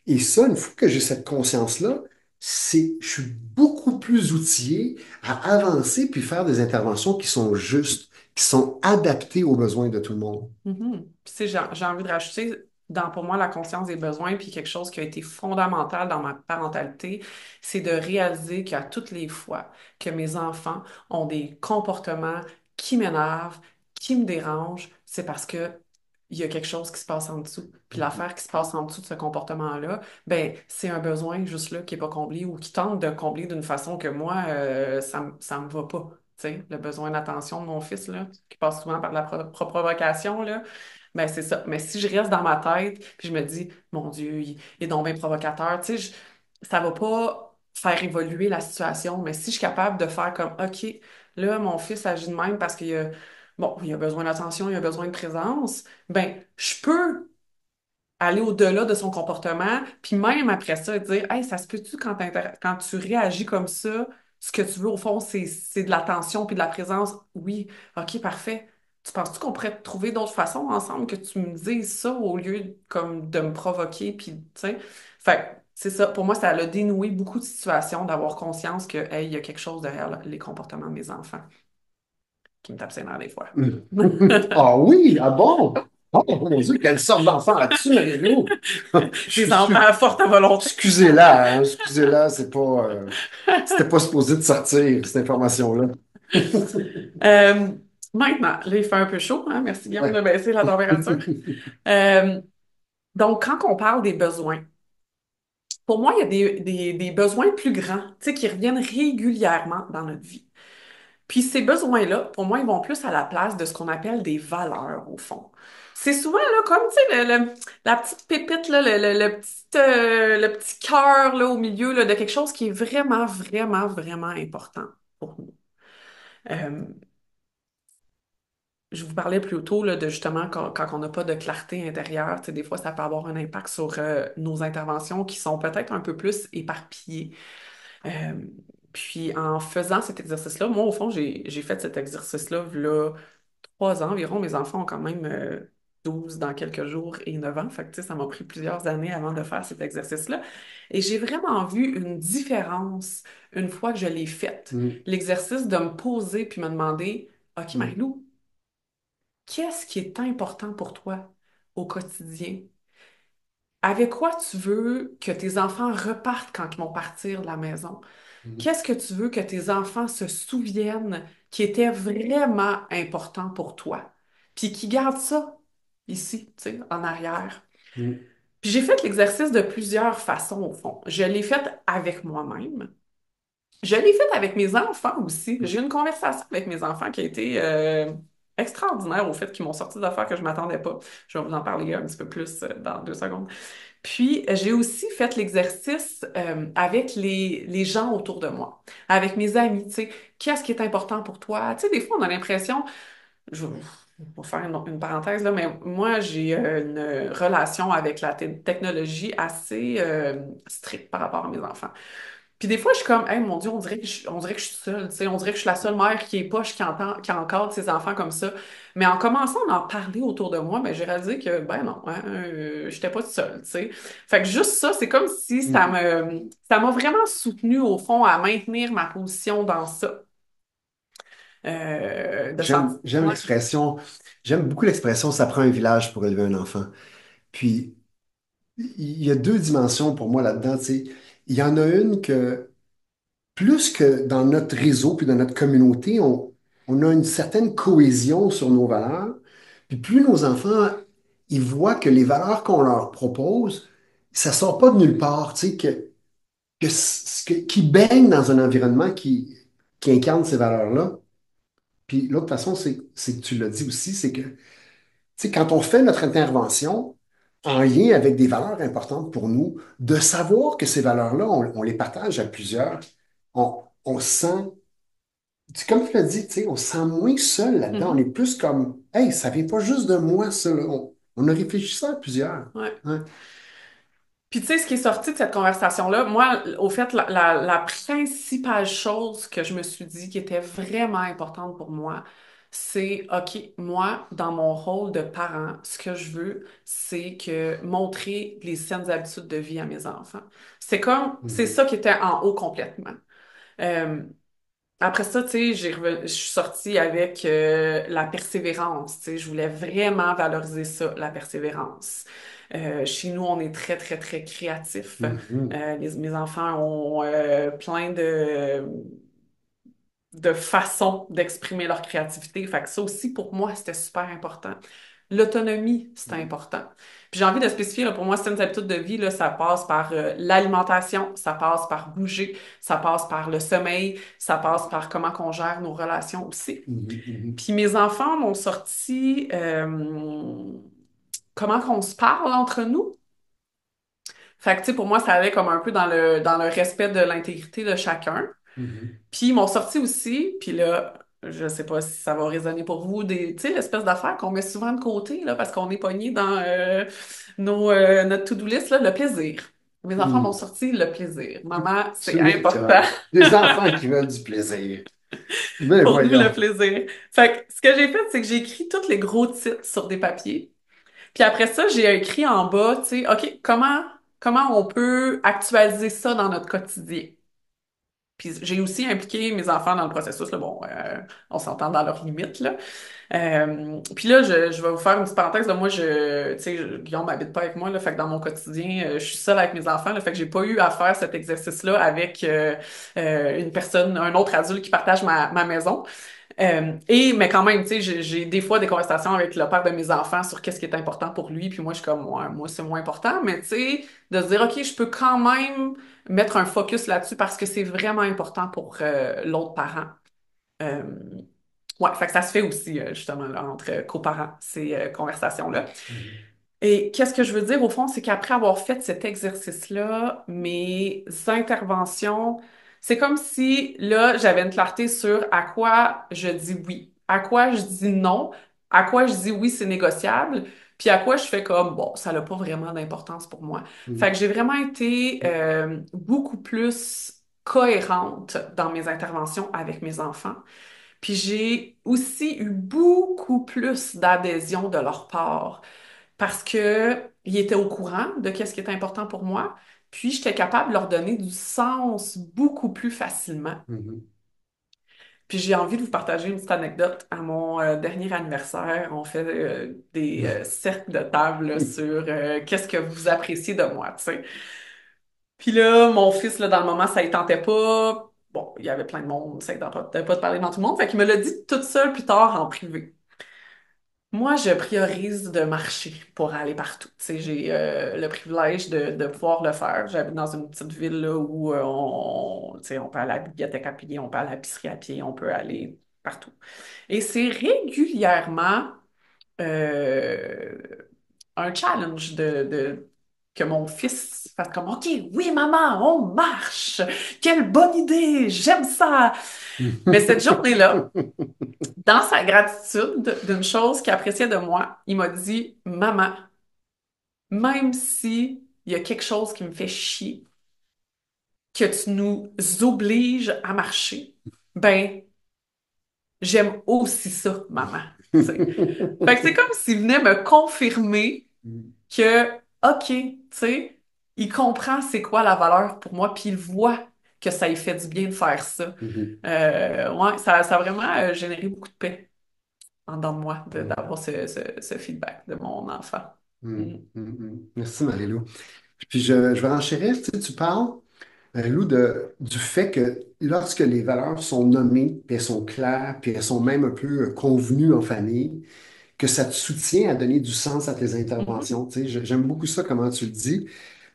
[SPEAKER 2] Et ça, une fois que j'ai cette conscience-là, je suis beaucoup plus outillé à avancer puis faire des interventions qui sont justes, qui sont adaptées aux besoins de tout le monde.
[SPEAKER 1] Mhm. Puis, tu sais, j'ai envie de rajouter dans, pour moi, la conscience des besoins, puis quelque chose qui a été fondamental dans ma parentalité, c'est de réaliser qu'à toutes les fois que mes enfants ont des comportements qui m'énervent, qui me dérangent, c'est parce que il y a quelque chose qui se passe en dessous. Puis l'affaire qui se passe en dessous de ce comportement-là, ben, c'est un besoin juste là qui n'est pas comblé ou qui tente de combler d'une façon que moi, ça me va pas. Tu sais, le besoin d'attention de mon fils, là, qui passe souvent par de la provocation, là, ben c'est ça. Mais si je reste dans ma tête, puis je me dis, mon Dieu, il est donc bien provocateur, tu sais, ça va pas faire évoluer la situation. Mais si je suis capable de faire comme, OK, là, mon fils agit de même parce qu'il a, bon, il a besoin d'attention, il a besoin de présence, ben, je peux aller au-delà de son comportement, puis même après ça, dire, hey, ça se peut-tu quand tu réagis comme ça, ce que tu veux au fond, c'est de l'attention puis de la présence? Oui, ok, parfait. Tu penses-tu qu'on pourrait trouver d'autres façons ensemble que tu me dises ça au lieu comme de me provoquer, puis tu sais? Fait que c'est ça, pour moi, ça a dénoué beaucoup de situations d'avoir conscience que, hey, il y a quelque chose derrière les comportements de mes enfants qui me tapent ses nerfs des fois.
[SPEAKER 2] Ah oui, ah bon? Oh mon Dieu, quelle sorte d'enfant as-tu, Marie-Lou?
[SPEAKER 1] Des enfants à forte volonté.
[SPEAKER 2] Excusez-la, hein, excusez-la, c'était pas supposé de sortir, cette information-là.
[SPEAKER 1] Euh, Maintenant, là, il fait un peu chaud, hein? Merci Guillaume de
[SPEAKER 2] Ouais.
[SPEAKER 1] baisser la température. Euh, donc, quand on parle des besoins, pour moi, il y a des besoins plus grands, tu sais, qui reviennent régulièrement dans notre vie. Puis ces besoins-là, pour moi, ils vont plus à la place de ce qu'on appelle des valeurs, au fond. C'est souvent, là, comme, tu sais, la petite pépite, là, le petit cœur, là, au milieu, là, de quelque chose qui est vraiment, vraiment, vraiment important pour nous. Euh, Je vous parlais plus tôt là, de justement quand on n'a pas de clarté intérieure, tu sais, des fois ça peut avoir un impact sur nos interventions qui sont peut-être un peu plus éparpillées. Euh, Puis en faisant cet exercice-là, moi au fond j'ai fait cet exercice-là là 3 ans environ. Mes enfants ont quand même 12 dans quelques jours et 9 ans. Fait que, tu sais, ça m'a pris plusieurs années avant de faire cet exercice-là. Et j'ai vraiment vu une différence une fois que je l'ai fait.
[SPEAKER 2] Mhm.
[SPEAKER 1] L'exercice de me poser puis me demander, OK,
[SPEAKER 2] Mhm.
[SPEAKER 1] Marie-Lou, qu'est-ce qui est important pour toi au quotidien? Avec quoi tu veux que tes enfants repartent quand ils vont partir de la maison?
[SPEAKER 2] Mhm.
[SPEAKER 1] Qu'est-ce que tu veux que tes enfants se souviennent qui était vraiment important pour toi? Puis qui gardent ça ici, tu sais, en arrière.
[SPEAKER 2] Mhm.
[SPEAKER 1] Puis j'ai fait l'exercice de plusieurs façons, au fond. Je l'ai fait avec moi-même. Je l'ai fait avec mes enfants aussi. J'ai eu une conversation avec mes enfants qui a été extraordinaire au fait qu'ils m'ont sorti d'affaires que je m'attendais pas. Je vais vous en parler un petit peu plus dans 2 secondes. Puis, j'ai aussi fait l'exercice avec les gens autour de moi, avec mes amis, tu sais, qu'est-ce qui est important pour toi? Tu sais, des fois, on a l'impression, je vais faire une parenthèse là, mais moi, j'ai une relation avec la technologie assez stricte par rapport à mes enfants. Puis des fois, je suis comme, hey, mon Dieu, on dirait que je suis seule, tu sais, on dirait que je suis la seule mère qui est poche, qui encadre ses enfants comme ça. Mais en commençant à en parler autour de moi, ben, j'ai réalisé que, ben non, hein, j'étais pas seule, tu sais. Fait que juste ça, c'est comme si
[SPEAKER 2] Mhm.
[SPEAKER 1] ça m'a vraiment soutenue au fond à maintenir ma position dans ça. De sentir,
[SPEAKER 2] J'aime
[SPEAKER 1] ouais.
[SPEAKER 2] l'expression, j'aime beaucoup l'expression ça prend un village pour élever un enfant. Puis, il y a deux dimensions pour moi là-dedans, tu sais. Il y en a une que, plus que dans notre réseau puis dans notre communauté, on a une certaine cohésion sur nos valeurs. Puis plus nos enfants, ils voient que les valeurs qu'on leur propose, ça sort pas de nulle part, tu sais, qu'ils baignent dans un environnement qui incarne ces valeurs-là. Puis l'autre façon, c'est que tu l'as dit aussi, c'est que, tu sais, quand on fait notre intervention en lien avec des valeurs importantes pour nous, de savoir que ces valeurs-là, on les partage à plusieurs, on se sent, comme tu l'as dit, tu sais, on se sent moins seul là-dedans. On est
[SPEAKER 1] Mhm.
[SPEAKER 2] plus comme, hey, ça vient pas juste de moi, ça, là. On a réfléchi ça à plusieurs.
[SPEAKER 1] Ouais.
[SPEAKER 2] Ouais.
[SPEAKER 1] Puis tu sais, ce qui est sorti de cette conversation-là, moi, au fait, la principale chose que je me suis dit qui était vraiment importante pour moi, c'est, OK, moi, dans mon rôle de parent, ce que je veux, c'est que montrer les saines habitudes de vie à mes enfants. C'est
[SPEAKER 2] Mhm.
[SPEAKER 1] ça qui était en haut complètement. Euh, Après ça, tu sais, je suis sortie avec la persévérance. Tu sais, je voulais vraiment valoriser ça, la persévérance. Chez nous, on est très, très, très créatifs.
[SPEAKER 2] Mhm.
[SPEAKER 1] Mes enfants ont plein de façons d'exprimer leur créativité. Fait que ça aussi, pour moi, c'était super important. L'autonomie, c'est
[SPEAKER 2] Mhm.
[SPEAKER 1] important. Puis j'ai envie de spécifier, là, pour moi, c'est une habitude de vie, là, ça passe par l'alimentation, ça passe par bouger, ça passe par le sommeil, ça passe par comment qu'on gère nos relations aussi.
[SPEAKER 2] Mhm. Mhm.
[SPEAKER 1] Puis mes enfants m'ont sorti comment qu'on se parle entre nous. Fait que, tu sais, pour moi, ça allait comme un peu dans le respect de l'intégrité de chacun.
[SPEAKER 2] Mhm.
[SPEAKER 1] Puis ils m'ont sorti aussi, puis là, je sais pas si ça va résonner pour vous, tu sais, l'espèce d'affaire qu'on met souvent de côté, là, parce qu'on est pogné dans notre to-do list, là, le plaisir. Mes enfants m'ont
[SPEAKER 2] Mhm.
[SPEAKER 1] sorti le plaisir. Maman, c'est
[SPEAKER 2] Ouais.
[SPEAKER 1] important.
[SPEAKER 2] Des enfants qui veulent du plaisir. Mais
[SPEAKER 1] Pour nous, le
[SPEAKER 2] voyons.
[SPEAKER 1] plaisir. Fait que ce que j'ai fait, c'est que j'ai écrit tous les gros titres sur des papiers. Puis après ça, j'ai écrit en bas, tu sais, OK, comment on peut actualiser ça dans notre quotidien? Puis j'ai aussi impliqué mes enfants dans le processus, là. Bon, on s'entend dans leurs limites, là. Puis là, je vais vous faire une petite parenthèse. Là. Moi, tu sais, Guillaume m'habite pas avec moi, là, fait que dans mon quotidien, je suis seule avec mes enfants, là, fait que j'ai pas eu à faire cet exercice-là avec une personne, un autre adulte qui partage ma maison. Mais quand même, tu sais, j'ai des fois des conversations avec le père de mes enfants sur qu'est-ce qui est important pour lui, puis moi, je suis comme, ouais, moi, c'est moins important, mais tu sais, de se dire, OK, je peux quand même mettre un focus là-dessus parce que c'est vraiment important pour l'autre parent. Euh, ouais, fait que ça se fait aussi, justement, là, entre coparents, ces conversations-là.
[SPEAKER 2] Mhm.
[SPEAKER 1] Et qu'est-ce que je veux dire au fond, c'est qu'après avoir fait cet exercice-là, mes interventions, c'est comme si là, j'avais une clarté sur à quoi je dis oui, à quoi je dis non, à quoi je dis oui, c'est négociable, puis à quoi je fais comme bon, ça n'a pas vraiment d'importance pour moi. Fait
[SPEAKER 2] Mhm.
[SPEAKER 1] que j'ai vraiment été beaucoup plus cohérente dans mes interventions avec mes enfants. Puis j'ai aussi eu beaucoup plus d'adhésion de leur part parce que ils étaient au courant de qu'est-ce qui était important pour moi, puis j'étais capable de leur donner du sens beaucoup plus facilement.
[SPEAKER 2] Mhm.
[SPEAKER 1] Puis j'ai envie de vous partager une petite anecdote. À mon dernier anniversaire, on fait des cercles de table là, sur qu'est-ce que vous appréciez de moi, tu sais. Puis là, mon fils, là, dans le moment, ça ne tentait pas. Bon, il y avait plein de monde, ça ne tentait pas de parler devant tout le monde. Fait qu'il me l'a dit toute seule plus tard en privé. Moi, je priorise de marcher pour aller partout. Tu sais, j'ai le privilège de pouvoir le faire. J'habite dans une petite ville là, où tu sais, on peut aller à la bibliothèque à pied, on peut aller à l'épicerie à pied, on peut aller partout. Et c'est régulièrement euh, un challenge que mon fils fasse comme OK, oui, maman, on marche. Quelle bonne idée, j'aime ça. Mais cette journée-là, dans sa gratitude d'une chose qu'il appréciait de moi, il m'a dit, Maman, même si il y a quelque chose qui me fait chier, que tu nous obliges à marcher, ben, j'aime aussi ça, maman. Tu sais. Fait que c'est comme s'il venait me confirmer que, OK, tu sais, il comprend c'est quoi la valeur pour moi, puis il voit que ça lui fait du bien de faire ça. Ouais, ça a vraiment généré beaucoup de paix en dedans de moi d'avoir ce feedback de mon enfant. Mm.
[SPEAKER 2] Merci, Marie-Lou. Puis je vais enchérir, tu sais, tu parles, Marie-Lou, du fait que lorsque les valeurs sont nommées, puis elles sont claires, puis elles sont même un peu convenues en famille, que ça te soutient à donner du sens à tes
[SPEAKER 1] Mhm.
[SPEAKER 2] interventions. Tu sais, j'aime beaucoup ça, comment tu le dis.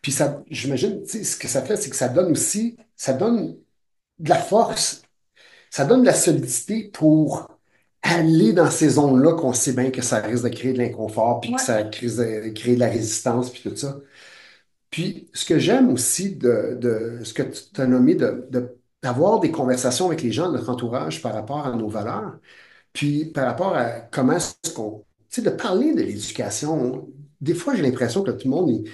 [SPEAKER 2] Puis ça, j'imagine, tu sais, ce que ça fait, c'est que ça donne aussi, ça donne de la force, ça donne de la solidité pour aller dans ces zones-là qu'on sait bien que ça risque de créer de l'inconfort, puis que
[SPEAKER 1] Ouais.
[SPEAKER 2] ça risque de créer de la résistance, puis tout ça. Puis, ce que j'aime aussi de ce que tu as nommé, d'avoir des conversations avec les gens de notre entourage par rapport à nos valeurs, puis par rapport à comment est-ce qu'on, tu sais, de parler de l'éducation. Des fois, j'ai l'impression que tout le monde,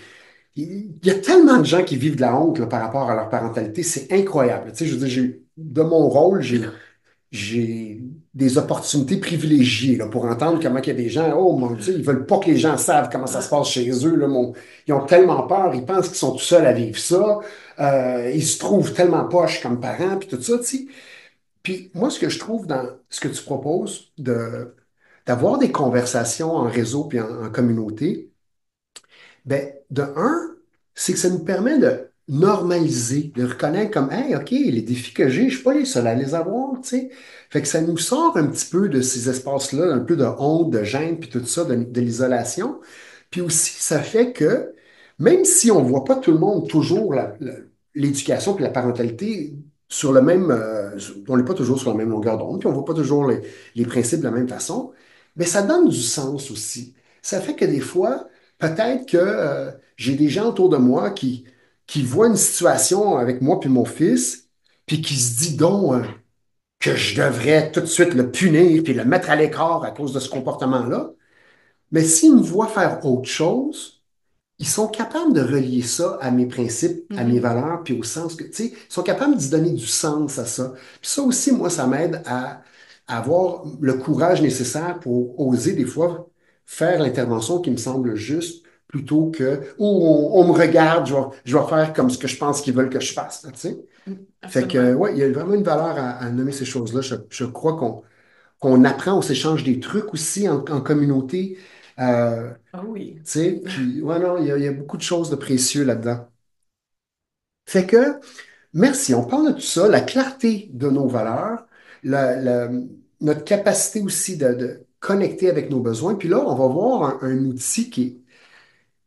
[SPEAKER 2] il y a tellement de gens qui vivent de la honte là, par rapport à leur parentalité, c'est incroyable. Tu sais, je veux dire, de mon rôle, j'ai des opportunités privilégiées là, pour entendre comment il y a des gens, oh mon Dieu, ils veulent pas que les gens savent comment ça se
[SPEAKER 1] Ouais.
[SPEAKER 2] passe chez eux. Là, ils ont tellement peur, ils pensent qu'ils sont tout seuls à vivre ça. Ils se trouvent tellement poches comme parents, puis tout ça, tu sais. Puis moi, ce que je trouve dans ce que tu proposes, d'avoir des conversations en réseau puis en communauté, ben, de un, c'est que ça nous permet de normaliser, de reconnaître comme, hey, OK, les défis que j'ai, je suis pas les seuls à les avoir, tu sais. Fait que ça nous sort un petit peu de ces espaces-là, un peu de honte, de gêne, puis tout ça, de l'isolation. Puis aussi, ça fait que, même si on voit pas tout le monde toujours l'éducation puis la parentalité sur le même, on n'est pas toujours sur la même longueur d'onde, puis on voit pas toujours les principes de la même façon, mais ça donne du sens aussi. Ça fait que des fois, peut-être que j'ai des gens autour de moi qui voient une situation avec moi puis mon fils, puis qui se dit donc que je devrais tout de suite le punir puis le mettre à l'écart à cause de ce comportement-là. Mais s'ils me voient faire autre chose, ils sont capables de relier ça à mes principes, à mes
[SPEAKER 1] Mhm.
[SPEAKER 2] valeurs, puis au sens que, tu sais, ils sont capables d'y donner du sens à ça. Puis ça aussi, moi, ça m'aide à avoir le courage nécessaire pour oser des fois faire l'intervention qui me semble juste plutôt que, oh, on me regarde, je vais faire comme ce que je pense qu'ils veulent que je fasse, là, tu sais. Fait que,
[SPEAKER 1] Absolument.
[SPEAKER 2] ouais, il y a vraiment une valeur à nommer ces choses-là. Je crois qu'on apprend, on s'échange des trucs aussi en communauté. Euh,
[SPEAKER 1] Ah oui.
[SPEAKER 2] tu sais, puis, ouais, non, il y a beaucoup de choses de précieux là-dedans. Fait que, merci. On parle de tout ça, la clarté de nos valeurs, la- notre capacité aussi de connecter avec nos besoins. Puis là, on va voir un outil qui est,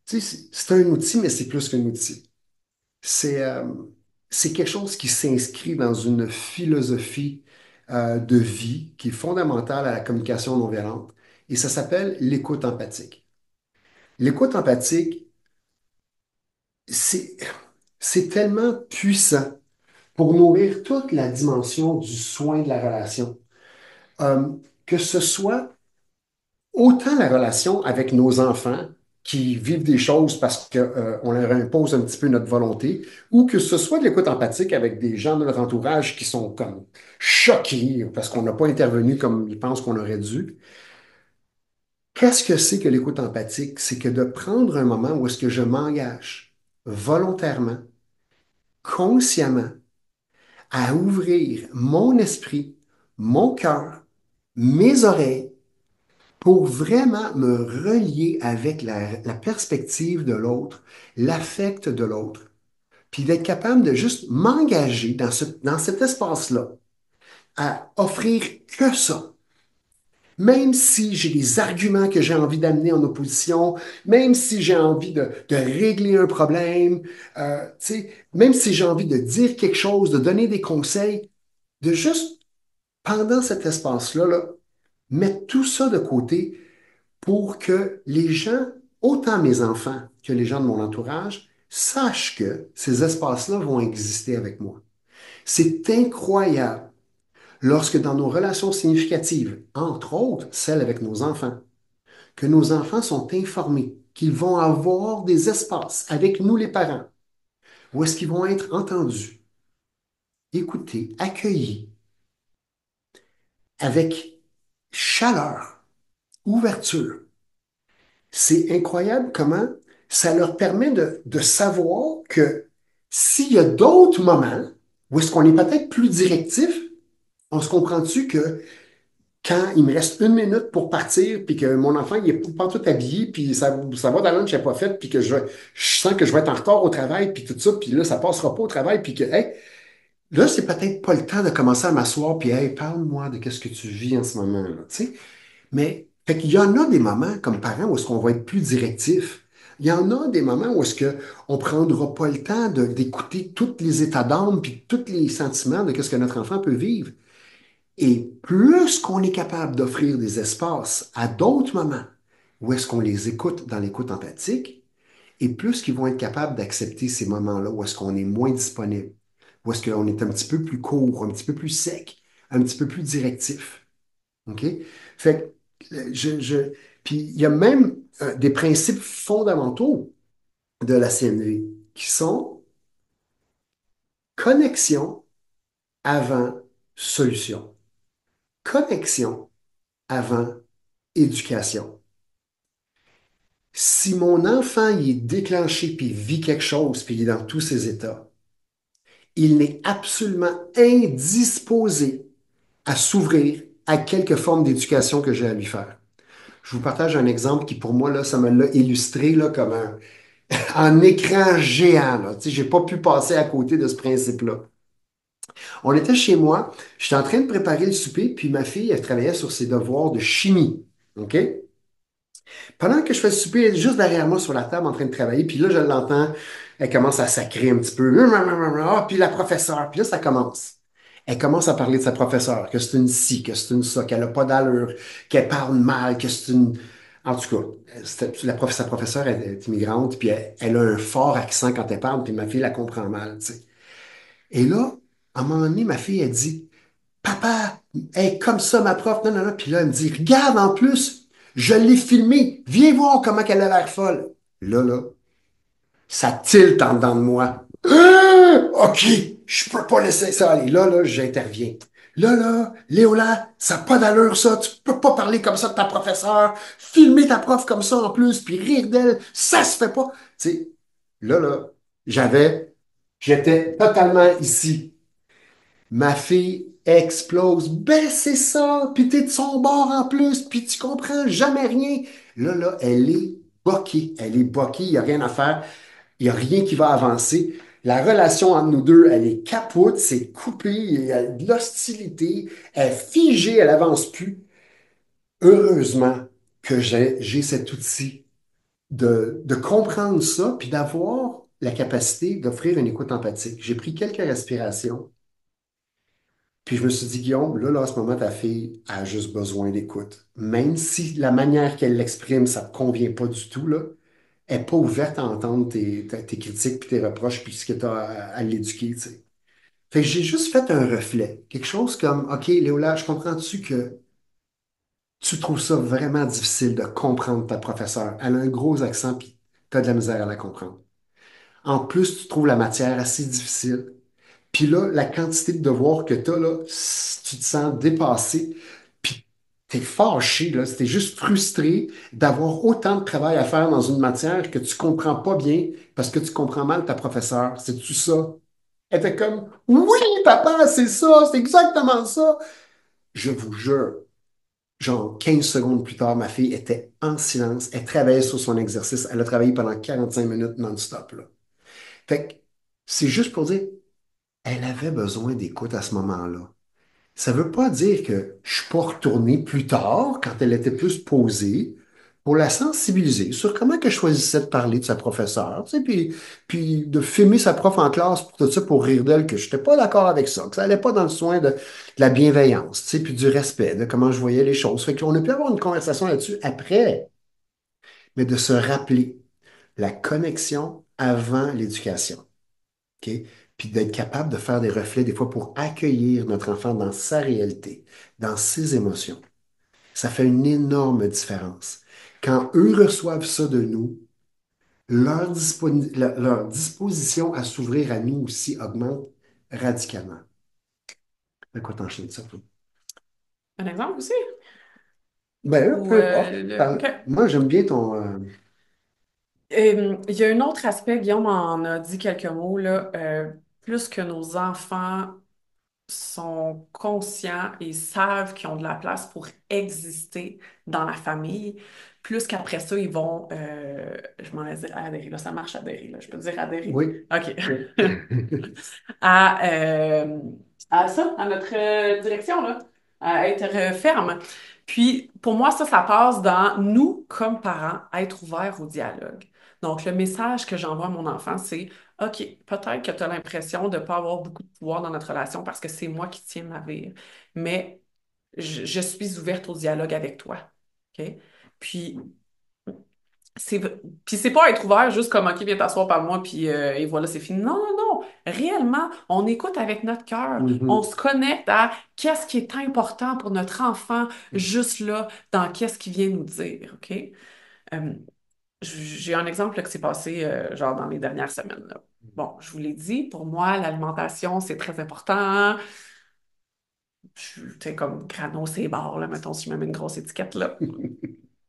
[SPEAKER 2] tu sais, c'est un outil, mais c'est plus qu'un outil. C'est c'est quelque chose qui s'inscrit dans une philosophie de vie qui est fondamentale à la communication non violente. Et ça s'appelle l'écoute empathique. L'écoute empathique, c'est c'est tellement puissant pour nourrir toute la dimension du soin de la relation. Euh, que ce soit autant la relation avec nos enfants, qui vivent des choses parce qu'on leur impose un petit peu notre volonté, ou que ce soit de l'écoute empathique avec des gens de leur entourage qui sont comme choqués parce qu'on n'a pas intervenu comme ils pensent qu'on aurait dû. Qu'est-ce que c'est que l'écoute empathique? C'est que de prendre un moment où est-ce que je m'engage volontairement, consciemment, à ouvrir mon esprit, mon cœur, mes oreilles, pour vraiment me relier avec la perspective de l'autre, l'affect de l'autre, puis d'être capable de juste m'engager dans cet espace-là, à offrir que ça. Même si j'ai des arguments que j'ai envie d'amener en opposition, même si j'ai envie de régler un problème, tu sais, même si j'ai envie de dire quelque chose, de donner des conseils, de juste, pendant cet espace-là, là, mettre tout ça de côté pour que les gens, autant mes enfants que les gens de mon entourage, sachent que ces espaces-là vont exister avec moi. C'est incroyable lorsque dans nos relations significatives, entre autres celles avec nos enfants, que nos enfants sont informés qu'ils vont avoir des espaces avec nous les parents, où est-ce qu'ils vont être entendus, écoutés, accueillis avec chaleur, ouverture. C'est incroyable comment ça leur permet de savoir que s'il y a d'autres moments où est-ce qu'on est peut-être plus directif, on se comprend-tu que quand il me reste une minute pour partir, puis que mon enfant il est pas tout habillé, puis ça va dans la lunch, je pas fait, puis que je sens que je vais être en retard au travail, puis tout ça, puis là, ça passera pas au travail, puis que, hey, là, c'est peut-être pas le temps de commencer à m'asseoir, puis, hey, parle-moi de qu'est-ce que tu vis en ce moment, là, tu sais. Mais fait qu'il y en a des moments comme parents où est-ce qu'on va être plus directif. Il y en a des moments où est-ce qu'on ne prendra pas le temps d'écouter tous les états d'âme puis tous les sentiments de ce que notre enfant peut vivre. Et plus qu'on est capable d'offrir des espaces à d'autres moments où est-ce qu'on les écoute dans l'écoute empathique, et plus qu'ils vont être capables d'accepter ces moments-là où est-ce qu'on est moins disponible, où est-ce qu'on est un petit peu plus court, un petit peu plus sec, un petit peu plus directif. OK? Fait que puis il y a même des principes fondamentaux de la CNV qui sont connexion avant solution, connexion avant éducation. Si mon enfant il est déclenché puis il vit quelque chose puis il est dans tous ses états, il n'est absolument indisposé à s'ouvrir à quelque forme d'éducation que j'ai à lui faire. Je vous partage un exemple qui, pour moi, là, ça me l'a illustré là, comme en écran géant. Là. Tu sais, j'ai pas pu passer à côté de ce principe-là. On était chez moi, j'étais en train de préparer le souper, puis ma fille, elle travaillait sur ses devoirs de chimie. OK? Pendant que je fais le souper, elle est juste derrière moi sur la table en train de travailler, puis là, je l'entends, elle commence à sacrer un petit peu. Ah, puis la professeure, puis là, ça commence. Elle commence à parler de sa professeure, que c'est une ci, que c'est une ça, qu'elle n'a pas d'allure, qu'elle parle mal, que c'est une. En tout cas, sa professeure elle est immigrante, puis elle a un fort accent quand elle parle, puis ma fille la comprend mal, tu sais. Et là, à un moment donné, ma fille, elle dit, Papa, elle est comme ça, ma prof. Non, non, non. Puis là, elle me dit, regarde en plus, je l'ai filmée. Viens voir comment elle a l'air folle. Là, ça tilte en dedans de moi. OK, je peux pas laisser ça aller. Là, j'interviens. Là, Léola, ça n'a pas d'allure, ça. Tu peux pas parler comme ça de ta professeure, filmer ta prof comme ça en plus, puis rire d'elle. Ça se fait pas. Tu sais, là, j'étais totalement ici. Ma fille explose. Ben, c'est ça. Puis t'es de son bord en plus. Puis tu comprends jamais rien. Là, elle est boquée. Elle est boquée. Il n'y a rien à faire. Il n'y a rien qui va avancer. La relation entre nous deux, elle est capote. C'est coupé. Il y a de l'hostilité. Elle est figée. Elle avance plus. Heureusement que j'ai cet outil de comprendre ça. Puis d'avoir la capacité d'offrir une écoute empathique. J'ai pris quelques respirations. Puis je me suis dit, Guillaume, là, en ce moment, ta fille a juste besoin d'écoute. Même si la manière qu'elle l'exprime, ça ne te convient pas du tout, là, elle n'est pas ouverte à entendre tes critiques, puis tes reproches, puis ce que tu as à l'éduquer, tu sais. Fait que j'ai juste fait un reflet. Quelque chose comme, OK, Léola, je comprends-tu que tu trouves ça vraiment difficile de comprendre ta professeure. Elle a un gros accent, puis tu as de la misère à la comprendre. En plus, tu trouves la matière assez difficile. Puis là, la quantité de devoirs que tu as, là, tu te sens dépassé, puis tu es fâché, là, t'es juste frustré d'avoir autant de travail à faire dans une matière que tu comprends pas bien parce que tu comprends mal ta professeure. C'est tout ça. Elle était comme, oui, papa, c'est ça, c'est exactement ça. Je vous jure, genre 15 secondes plus tard, ma fille était en silence. Elle travaillait sur son exercice. Elle a travaillé pendant 45 minutes non-stop, là. Fait que c'est juste pour dire, elle avait besoin d'écoute à ce moment-là. Ça ne veut pas dire que je ne suis pas retourné plus tard, quand elle était plus posée, pour la sensibiliser sur comment que je choisissais de parler de sa professeure, tu sais, puis de filmer sa prof en classe pour tout ça, pour rire d'elle, que je n'étais pas d'accord avec ça, que ça n'allait pas dans le soin de la bienveillance, tu sais, puis du respect, de comment je voyais les choses. Fait qu'on a pu avoir une conversation là-dessus après, mais de se rappeler la connexion avant l'éducation. OK? Puis d'être capable de faire des reflets des fois pour accueillir notre enfant dans sa réalité, dans ses émotions. Ça fait une énorme différence. Quand eux reçoivent ça de nous, leur disposition à s'ouvrir à nous aussi augmente radicalement. De quoi t'enchaînes ça? Toi?
[SPEAKER 1] Un exemple aussi?
[SPEAKER 2] Ben,
[SPEAKER 1] Ou,
[SPEAKER 2] peu importe.
[SPEAKER 1] OK.
[SPEAKER 2] Moi, j'aime bien ton...
[SPEAKER 1] Il y a un autre aspect, Guillaume en a dit quelques mots, là. Plus que nos enfants sont conscients et savent qu'ils ont de la place pour exister dans la famille, plus qu'après ça, ils vont, je m'en vais dire adhérer, là, ça marche adhérer, là, je peux dire adhérer?
[SPEAKER 2] Oui.
[SPEAKER 1] OK.
[SPEAKER 2] Oui.
[SPEAKER 1] À, à ça, à notre direction, là, à être ferme. Puis, pour moi, ça passe dans nous, comme parents, être ouverts au dialogue. Donc, le message que j'envoie à mon enfant, c'est OK, peut-être que tu as l'impression de ne pas avoir beaucoup de pouvoir dans notre relation parce que c'est moi qui tiens ma vie, mais je suis ouverte au dialogue avec toi. OK? Puis, c'est, puis c'est pas être ouvert juste comme OK, viens t'asseoir par moi, puis et voilà, c'est fini. Non, non, non. Réellement, on écoute avec notre cœur. On
[SPEAKER 2] Mhm.
[SPEAKER 1] se connecte à qu'est-ce qui est important pour notre enfant, juste là, dans qu'est-ce qu'il vient nous dire. OK? Euh, j'ai un exemple là, qui s'est passé genre dans les dernières semaines, là. Bon, je vous l'ai dit, pour moi, l'alimentation, c'est très important. Tu sais, comme grano, c'est barre, là, mettons, si je me mets une grosse étiquette, là.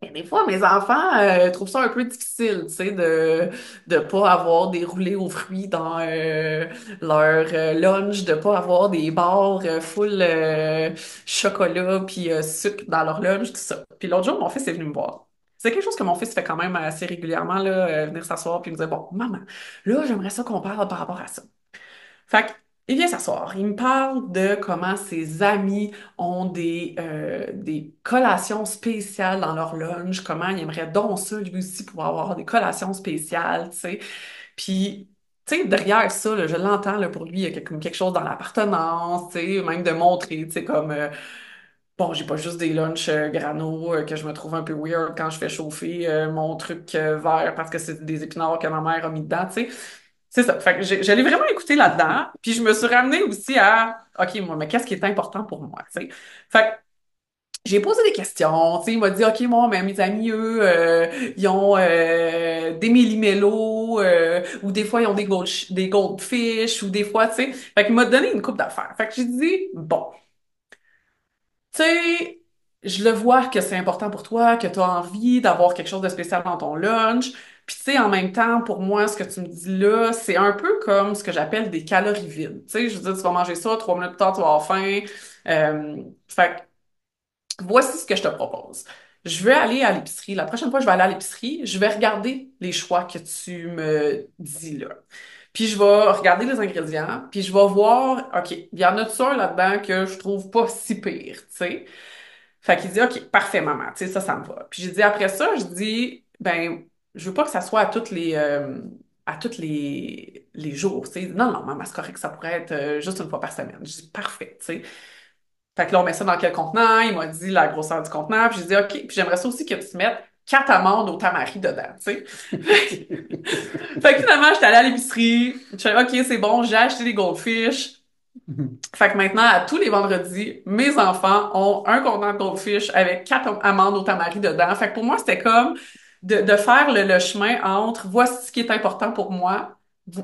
[SPEAKER 1] Et des fois, mes enfants trouvent ça un peu difficile, tu sais, de pas avoir des roulés aux fruits dans leur lunch, de pas avoir des barres full chocolat puis sucre dans leur lunch, tout ça. Puis l'autre jour, mon fils est venu me voir. C'est quelque chose que mon fils fait quand même assez régulièrement, là, venir s'asseoir puis me dire, bon, maman, là, j'aimerais ça qu'on parle par rapport à ça. Fait que, il vient s'asseoir. Il me parle de comment ses amis ont des collations spéciales dans leur lunch, comment il aimerait donc ça, lui aussi, pouvoir avoir des collations spéciales, tu sais. Puis, tu sais, derrière ça, là, je l'entends, là, pour lui, il y a comme quelque chose dans l'appartenance, tu sais, même de montrer, tu sais, comme, bon, j'ai pas juste des lunchs grano que je me trouve un peu weird quand je fais chauffer mon truc vert parce que c'est des épinards que ma mère a mis dedans, tu sais. C'est ça. Fait que j'allais vraiment écouter là-dedans. Puis je me suis ramenée aussi à, OK, moi, mais qu'est-ce qui est important pour moi, tu sais? Fait que j'ai posé des questions, tu sais, il m'a dit, OK, moi, mais mes amis, eux, ils ont des méli-mélos, ou des fois, ils ont des goldfish, ou des fois, tu sais. Fait qu'il m'a donné une coupe d'affaires. Fait que j'ai dit, bon, tu sais, je le vois que c'est important pour toi, que tu as envie d'avoir quelque chose de spécial dans ton lunch. Puis, tu sais, en même temps, pour moi, ce que tu me dis là, c'est un peu comme ce que j'appelle des calories vides. Tu sais, je veux dire, tu vas manger ça, 3 minutes plus tard, tu vas avoir faim. Fait que voici ce que je te propose. Je vais aller à l'épicerie. La prochaine fois que je vais aller à l'épicerie, je vais regarder les choix que tu me dis là. Puis je vais regarder les ingrédients, puis je vais voir, OK, il y en a-tu un là-dedans que je trouve pas si pire, tu sais? Fait qu'il dit, OK, parfait, maman, tu sais, ça me va. Puis j'ai dit, après ça, je dis, ben, je veux pas que ça soit à toutes les jours, tu sais. Non, non, maman, c'est correct, ça pourrait être juste une fois par semaine. Je dis, parfait, tu sais. Fait que là, on met ça dans quel contenant? Il m'a dit la grosseur du contenant. Puis j'ai dit, OK, puis j'aimerais ça aussi que tu mettes 4 amandes au tamari dedans, tu sais. Fait que finalement, j'étais allée à l'épicerie. Je suis allée, OK, c'est bon, j'ai acheté des goldfish. Fait que maintenant, à tous les vendredis, mes enfants ont un contenant de Goldfish avec 4 amandes au tamari dedans. Fait que pour moi, c'était comme de faire le chemin entre voici ce qui est important pour moi,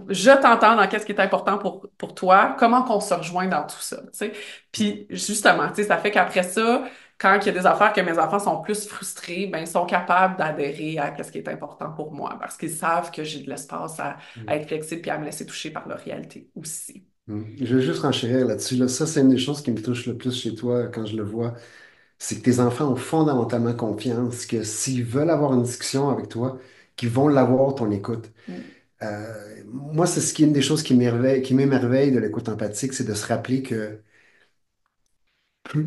[SPEAKER 1] je t'entends dans qu'est-ce qui est important pour toi, comment qu'on se rejoint dans tout ça, tu sais. Puis justement, tu sais, ça fait qu'après ça, quand il y a des affaires que mes enfants sont plus frustrés, ben ils sont capables d'adhérer à qu'est-ce qui est important pour moi parce qu'ils savent que j'ai de l'espace à être flexible puis à me laisser toucher par leur réalité aussi.
[SPEAKER 2] Je vais juste renchérir là-dessus. Là. Ça, c'est une des choses qui me touche le plus chez toi quand je le vois. C'est que tes enfants ont fondamentalement confiance que s'ils veulent avoir une discussion avec toi, qu'ils vont l'avoir ton écoute. Moi, c'est ce qui est une des choses qui m'émerveille de l'écoute empathique, c'est de se rappeler que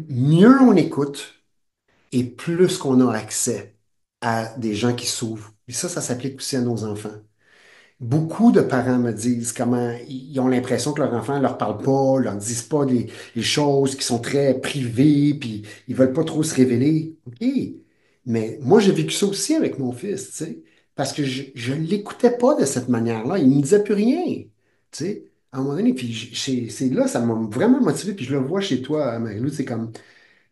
[SPEAKER 2] mieux on écoute et plus qu'on a accès à des gens qui s'ouvrent. Et ça s'applique aussi à nos enfants. Beaucoup de parents me disent comment ils ont l'impression que leur enfant ne leur parle pas, leur disent pas les choses qui sont très privées, puis ils veulent pas trop se révéler. OK. Mais moi, j'ai vécu ça aussi avec mon fils, tu sais, parce que je ne l'écoutais pas de cette manière-là. Il ne me disait plus rien, tu sais, à un moment donné. Puis c'est là, ça m'a vraiment motivé. Puis je le vois chez toi, Marie-Lou, c'est comme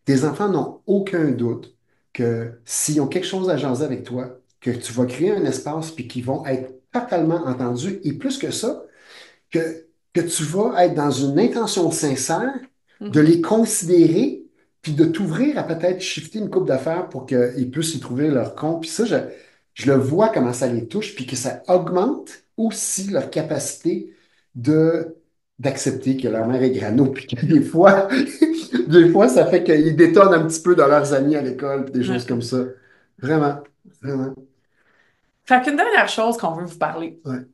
[SPEAKER 2] tes enfants n'ont aucun doute que s'ils ont quelque chose à jaser avec toi, que tu vas créer un espace puis qu'ils vont être totalement entendus. Et plus que ça, que, que tu vas être dans une intention sincère de
[SPEAKER 1] Mhm.
[SPEAKER 2] les considérer puis de t'ouvrir à peut-être shifter une coupe d'affaires pour qu'ils puissent y trouver leur compte. Puis ça, je le vois comment ça les touche puis que ça augmente aussi leur capacité de d'accepter que leur mère est grano, puis que des fois, ça fait qu'ils détonnent un petit peu dans leurs amis à l'école, puis des choses
[SPEAKER 1] Ouais.
[SPEAKER 2] comme ça. Vraiment, vraiment.
[SPEAKER 1] Fait qu'une dernière chose qu'on veut vous parler.
[SPEAKER 2] Ouais.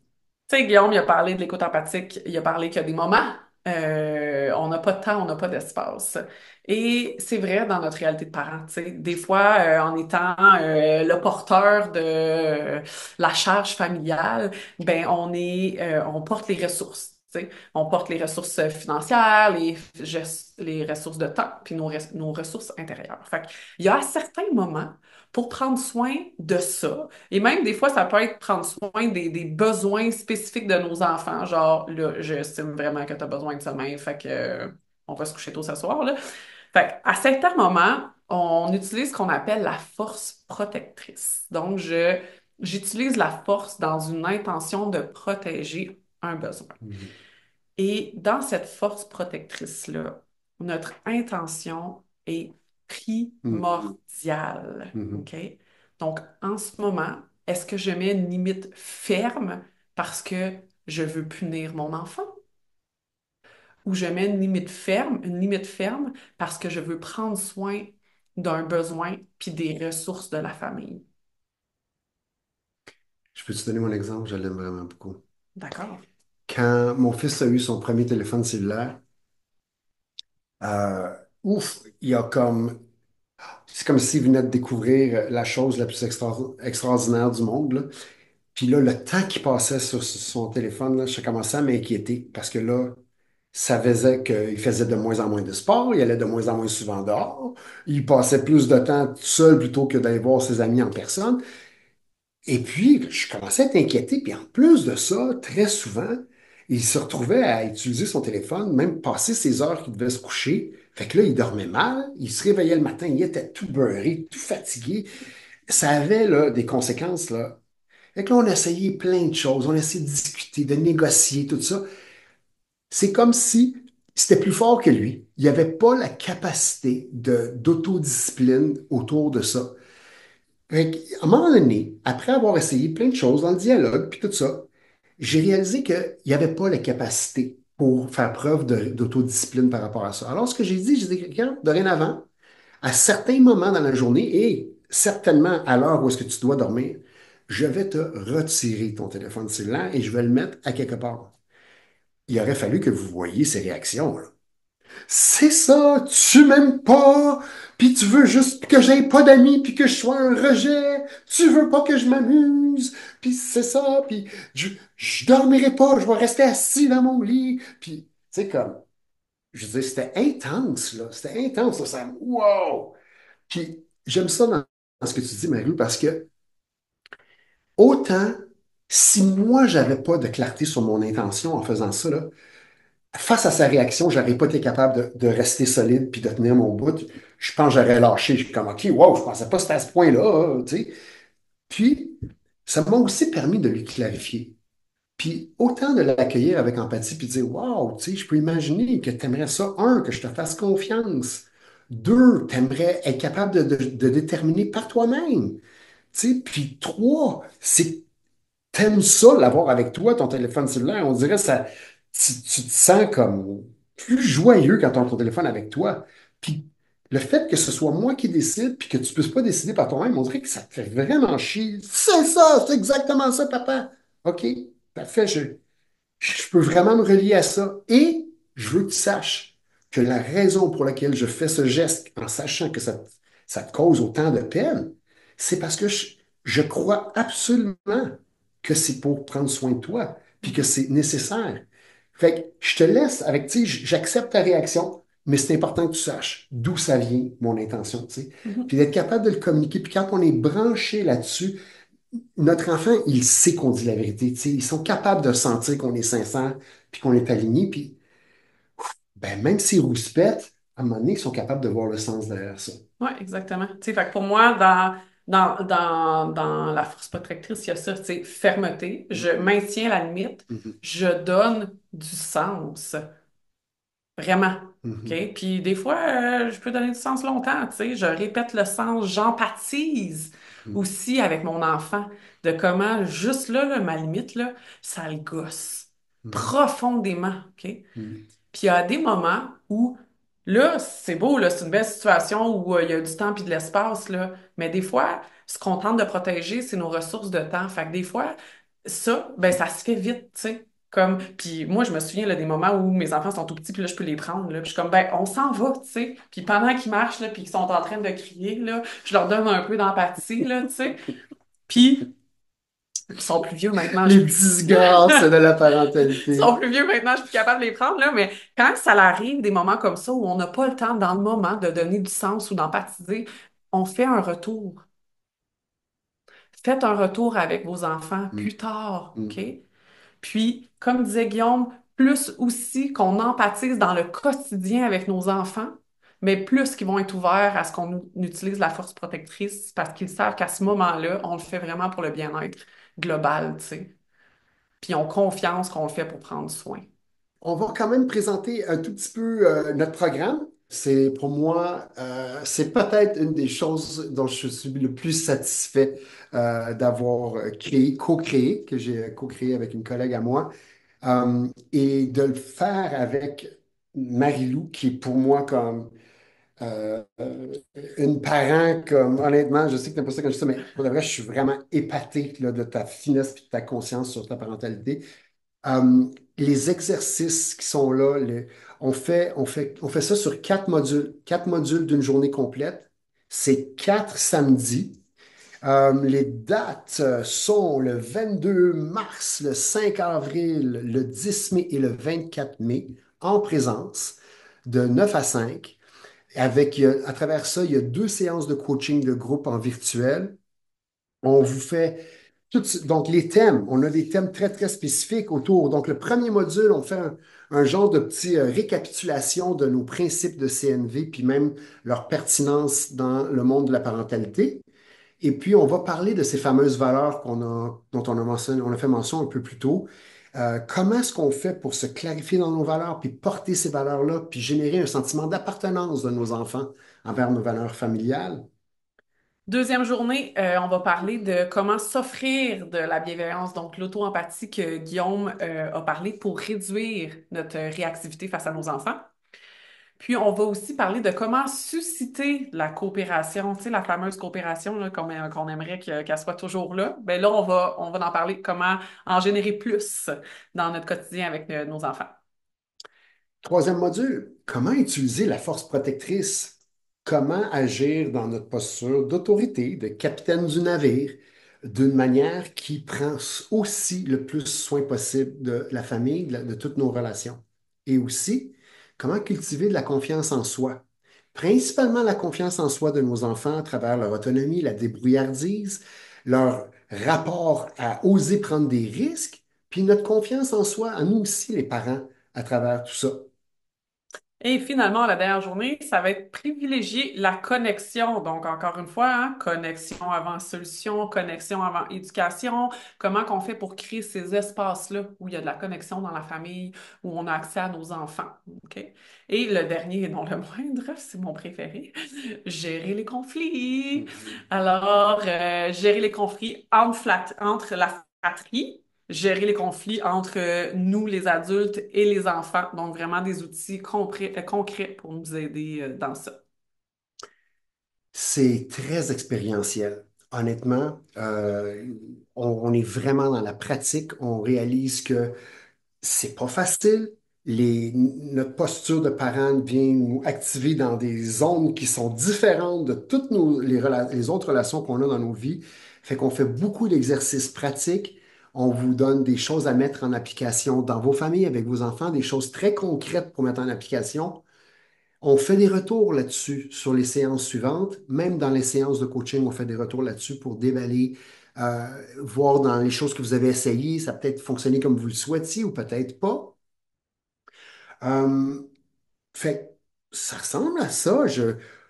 [SPEAKER 1] Tu sais, Guillaume, il a parlé de l'écoute empathique, il a parlé qu'il y a des moments, on n'a pas de temps, on n'a pas d'espace. Et c'est vrai dans notre réalité de parents, tu sais, des fois, en étant le porteur de la charge familiale, ben on porte les ressources. Tu sais. On porte les ressources financières, les ressources de temps, puis nos ressources intérieures. Fait qu'il y a certains moments pour prendre soin de ça, et même des fois, ça peut être prendre soin des besoins spécifiques de nos enfants. Genre, là, j'estime vraiment que tu as besoin de sommeil, fait que on va se coucher tôt ce soir, là. Fait à certains moments, on utilise ce qu'on appelle la force protectrice. Donc, j'utilise la force dans une intention de protéger un besoin.
[SPEAKER 2] Mhm.
[SPEAKER 1] Et dans cette force protectrice-là, notre intention est primordiale.
[SPEAKER 2] Mhm.
[SPEAKER 1] OK? Donc, en ce moment, est-ce que je mets une limite ferme parce que je veux punir mon enfant? Ou je mets une limite ferme parce que je veux prendre soin d'un besoin puis des ressources de la famille?
[SPEAKER 2] Je peux te donner mon exemple, je l'aime vraiment beaucoup.
[SPEAKER 1] D'accord?
[SPEAKER 2] Quand mon fils a eu son premier téléphone cellulaire, euh, ouf, il a comme, c'est comme s'il venait de découvrir la chose la plus extraordinaire du monde, là. Puis là, le temps qu'il passait sur son téléphone, là, je commençais à m'inquiéter parce que là, ça faisait qu'il faisait de moins en moins de sport, il allait de moins en moins souvent dehors, il passait plus de temps tout seul plutôt que d'aller voir ses amis en personne. Et puis, je commençais à être inquiété. Puis en plus de ça, très souvent, il se retrouvait à utiliser son téléphone, même passer ses heures qu'il devait se coucher. Fait que là, il dormait mal, il se réveillait le matin, il était tout beurré, tout fatigué. Ça avait là, des conséquences, là. Fait que là, on a essayé plein de choses, on a essayé de discuter, de négocier, tout ça. C'est comme si c'était plus fort que lui. Il n'y avait pas la capacité d'autodiscipline autour de ça. Fait qu'à un moment donné, après avoir essayé plein de choses dans le dialogue, puis tout ça, j'ai réalisé qu'il n'y avait pas la capacité pour faire preuve d'autodiscipline par rapport à ça. Alors, ce que j'ai dit, regarde, dorénavant, à certains moments dans la journée, et certainement à l'heure où est-ce que tu dois dormir, je vais te retirer ton téléphone cellulaire et je vais le mettre à quelque part. Il aurait fallu que vous voyiez ses réactions, là. C'est ça, tu m'aimes pas, puis tu veux juste que j'aie pas d'amis, puis que je sois un rejet, tu veux pas que je m'amuse, puis c'est ça, puis je dormirai pas, je vais rester assis dans mon lit, puis tu sais comme, je veux dire, c'était intense, là, c'était intense, là, ça, wow! Puis j'aime ça dans ce que tu dis, Marie, parce que autant, si moi, j'avais pas de clarté sur mon intention en faisant ça, là, face à sa réaction, j'aurais pas été capable de rester solide puis de tenir mon bout. Je pense que j'aurais lâché. Je suis comme, OK, wow, je pensais pas que c'était à ce point-là, tu sais. Puis, ça m'a aussi permis de lui clarifier. Puis, autant de l'accueillir avec empathie puis de dire, wow, tu sais, je peux imaginer que tu aimerais ça, un, que je te fasse confiance. Deux, tu aimerais être capable de déterminer par toi-même. Tu sais, puis trois, c'est t'aimes ça, l'avoir avec toi, ton téléphone cellulaire. On dirait ça, tu te sens comme plus joyeux quand tu as ton téléphone avec toi. Puis le fait que ce soit moi qui décide, puis que tu ne puisses pas décider par toi-même, on dirait que ça te fait vraiment chier. C'est ça, c'est exactement ça, papa. OK, parfait, je peux vraiment me relier à ça. Et je veux que tu saches que la raison pour laquelle je fais ce geste, en sachant que ça te cause autant de peine, c'est parce que je crois absolument que c'est pour prendre soin de toi, puis que c'est nécessaire. Fait que je te laisse avec, tu sais, j'accepte ta réaction, mais c'est important que tu saches d'où ça vient, mon intention, tu sais.
[SPEAKER 1] Mhm.
[SPEAKER 2] Puis d'être capable de le communiquer. Puis quand on est branché là-dessus, notre enfant, il sait qu'on dit la vérité. Tu sais, ils sont capables de sentir qu'on est sincère, puis qu'on est aligné. Puis ben, même s'ils rouspètent, à un moment donné, ils sont capables de voir le sens derrière ça.
[SPEAKER 1] Oui, exactement. Tu sais, fait que pour moi, dans la force protectrice, il y a ça, tu sais, fermeté, je maintiens la limite,
[SPEAKER 2] Mhm,
[SPEAKER 1] je donne du sens. Vraiment.
[SPEAKER 2] mhm,
[SPEAKER 1] OK? Puis des fois, je peux donner du sens longtemps, tu sais. Je répète le sens, j'empathise
[SPEAKER 2] mhm,
[SPEAKER 1] aussi avec mon enfant de comment, juste là, là, ma limite, là, ça le gosse
[SPEAKER 2] mhm,
[SPEAKER 1] profondément, OK?
[SPEAKER 2] mhm.
[SPEAKER 1] Puis il y a des moments où, là, c'est beau, là, c'est une belle situation où il y a du temps puis de l'espace, là. Mais des fois, ce qu'on tente de protéger, c'est nos ressources de temps. Fait que des fois, ça, ben, ça se fait vite, tu sais. Comme, puis moi, je me souviens, là, des moments où mes enfants sont tout petits, puis là, je peux les prendre, là. Puis je suis comme, ben, on s'en va, tu sais. Puis pendant qu'ils marchent, là, puis qu'ils sont en train de crier, là, je leur donne un peu d'empathie, là, tu sais. Puis, ils sont plus vieux maintenant,
[SPEAKER 2] Les disgrâces de la
[SPEAKER 1] ils sont
[SPEAKER 2] parentalité.
[SPEAKER 1] plus vieux maintenant, je suis plus capable de les prendre, là, mais quand ça arrive, des moments comme ça où on n'a pas le temps dans le moment de donner du sens ou d'empathiser, on fait un retour. Faites un retour avec vos enfants
[SPEAKER 2] Mhm,
[SPEAKER 1] plus tard, OK?
[SPEAKER 2] mhm.
[SPEAKER 1] Puis, comme disait Guillaume, plus aussi qu'on empathise dans le quotidien avec nos enfants, mais plus qu'ils vont être ouverts à ce qu'on utilise la force protectrice parce qu'ils savent qu'à ce moment-là, on le fait vraiment pour le bien-être global, tu sais. Puis, ils ont confiance qu'on le fait pour prendre soin.
[SPEAKER 2] On va quand même présenter un tout petit peu notre programme. C'est pour moi, c'est peut-être une des choses dont je suis le plus satisfait d'avoir créé, co-créé, que j'ai co-créé avec une collègue à moi. Et de le faire avec Marie-Lou, qui est pour moi comme une parent, comme honnêtement, je sais que tu n'aimes pas ça quand je dis ça, mais pour de vrai, je suis vraiment épaté là, de ta finesse et de ta conscience sur ta parentalité. Euh, les exercices qui sont là, on fait ça sur quatre modules d'une journée complète. C'est quatre samedis. Les dates sont le 22 mars, le 5 avril, le 10 mai et le 24 mai en présence de 9 à 5. À travers ça, il y a deux séances de coaching de groupe en virtuel. On vous fait donc les thèmes, on a des thèmes très, très spécifiques autour. Donc le premier module, on fait un genre de petit récapitulation de nos principes de CNV, puis même leur pertinence dans le monde de la parentalité. Et puis, on va parler de ces fameuses valeurs dont on a fait mention un peu plus tôt. Comment est-ce qu'on fait pour se clarifier dans nos valeurs, puis porter ces valeurs-là, puis générer un sentiment d'appartenance de nos enfants envers nos valeurs familiales?
[SPEAKER 1] Deuxième journée, on va parler de comment s'offrir de la bienveillance, donc l'auto-empathie que Guillaume a parlé pour réduire notre réactivité face à nos enfants. Puis on va aussi parler de comment susciter la coopération, tu sais, la fameuse coopération là, qu'on aimerait qu'elle soit toujours là. Ben là, on va en parler comment en générer plus dans notre quotidien avec nos enfants.
[SPEAKER 2] Troisième module, comment utiliser la force protectrice? Comment agir dans notre posture d'autorité, de capitaine du navire, d'une manière qui prend aussi le plus soin possible de la famille, de toutes nos relations? Et aussi, comment cultiver de la confiance en soi? Principalement la confiance en soi de nos enfants à travers leur autonomie, la débrouillardise, leur rapport à oser prendre des risques, puis notre confiance en soi, à nous aussi, les parents à travers tout ça.
[SPEAKER 1] Et finalement, la dernière journée, ça va être privilégier la connexion. Donc, encore une fois, hein, connexion avant solution, connexion avant éducation. Comment qu'on fait pour créer ces espaces-là où il y a de la connexion dans la famille, où on a accès à nos enfants. OK? Et le dernier, et non le moindre, c'est mon préféré, gérer les conflits. Alors, gérer les conflits entre la fratrie, gérer les conflits entre nous, les adultes, et les enfants. Donc, vraiment des outils concrets pour nous aider dans ça.
[SPEAKER 2] C'est très expérientiel. Honnêtement, on est vraiment dans la pratique. On réalise que c'est pas facile. Notre posture de parent vient nous activer dans des zones qui sont différentes de toutes les autres relations qu'on a dans nos vies. Fait qu'on fait beaucoup d'exercices pratiques. On vous donne des choses à mettre en application dans vos familles, avec vos enfants, des choses très concrètes pour mettre en application. On fait des retours là-dessus sur les séances suivantes. Même dans les séances de coaching, on fait des retours là-dessus pour dévaler, euh, voir dans les choses que vous avez essayées, ça a peut-être fonctionné comme vous le souhaitiez ou peut-être pas. Euh, fait ça ressemble à ça.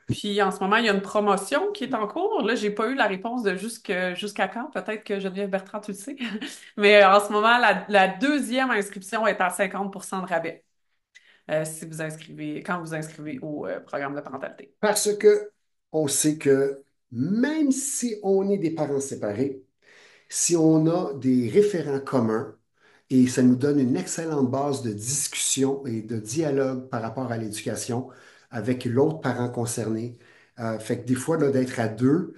[SPEAKER 1] Puis en ce moment, il y a une promotion qui est en cours. Là, j'ai pas eu la réponse de jusqu'à quand. Peut-être que Geneviève Bertrand, tu le sais. Mais en ce moment, la deuxième inscription est à 50% de rabais si vous inscrivez, quand vous inscrivez au programme de parentalité.
[SPEAKER 2] Parce que on sait que même si on est des parents séparés, si on a des référents communs, et ça nous donne une excellente base de discussion et de dialogue par rapport à l'éducation avec l'autre parent concerné. Fait que des fois, là, d'être à deux,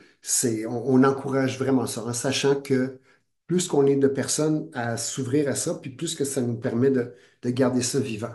[SPEAKER 2] on encourage vraiment ça, en sachant que plus qu'on est de personnes à s'ouvrir à ça, puis plus que ça nous permet de garder ça vivant.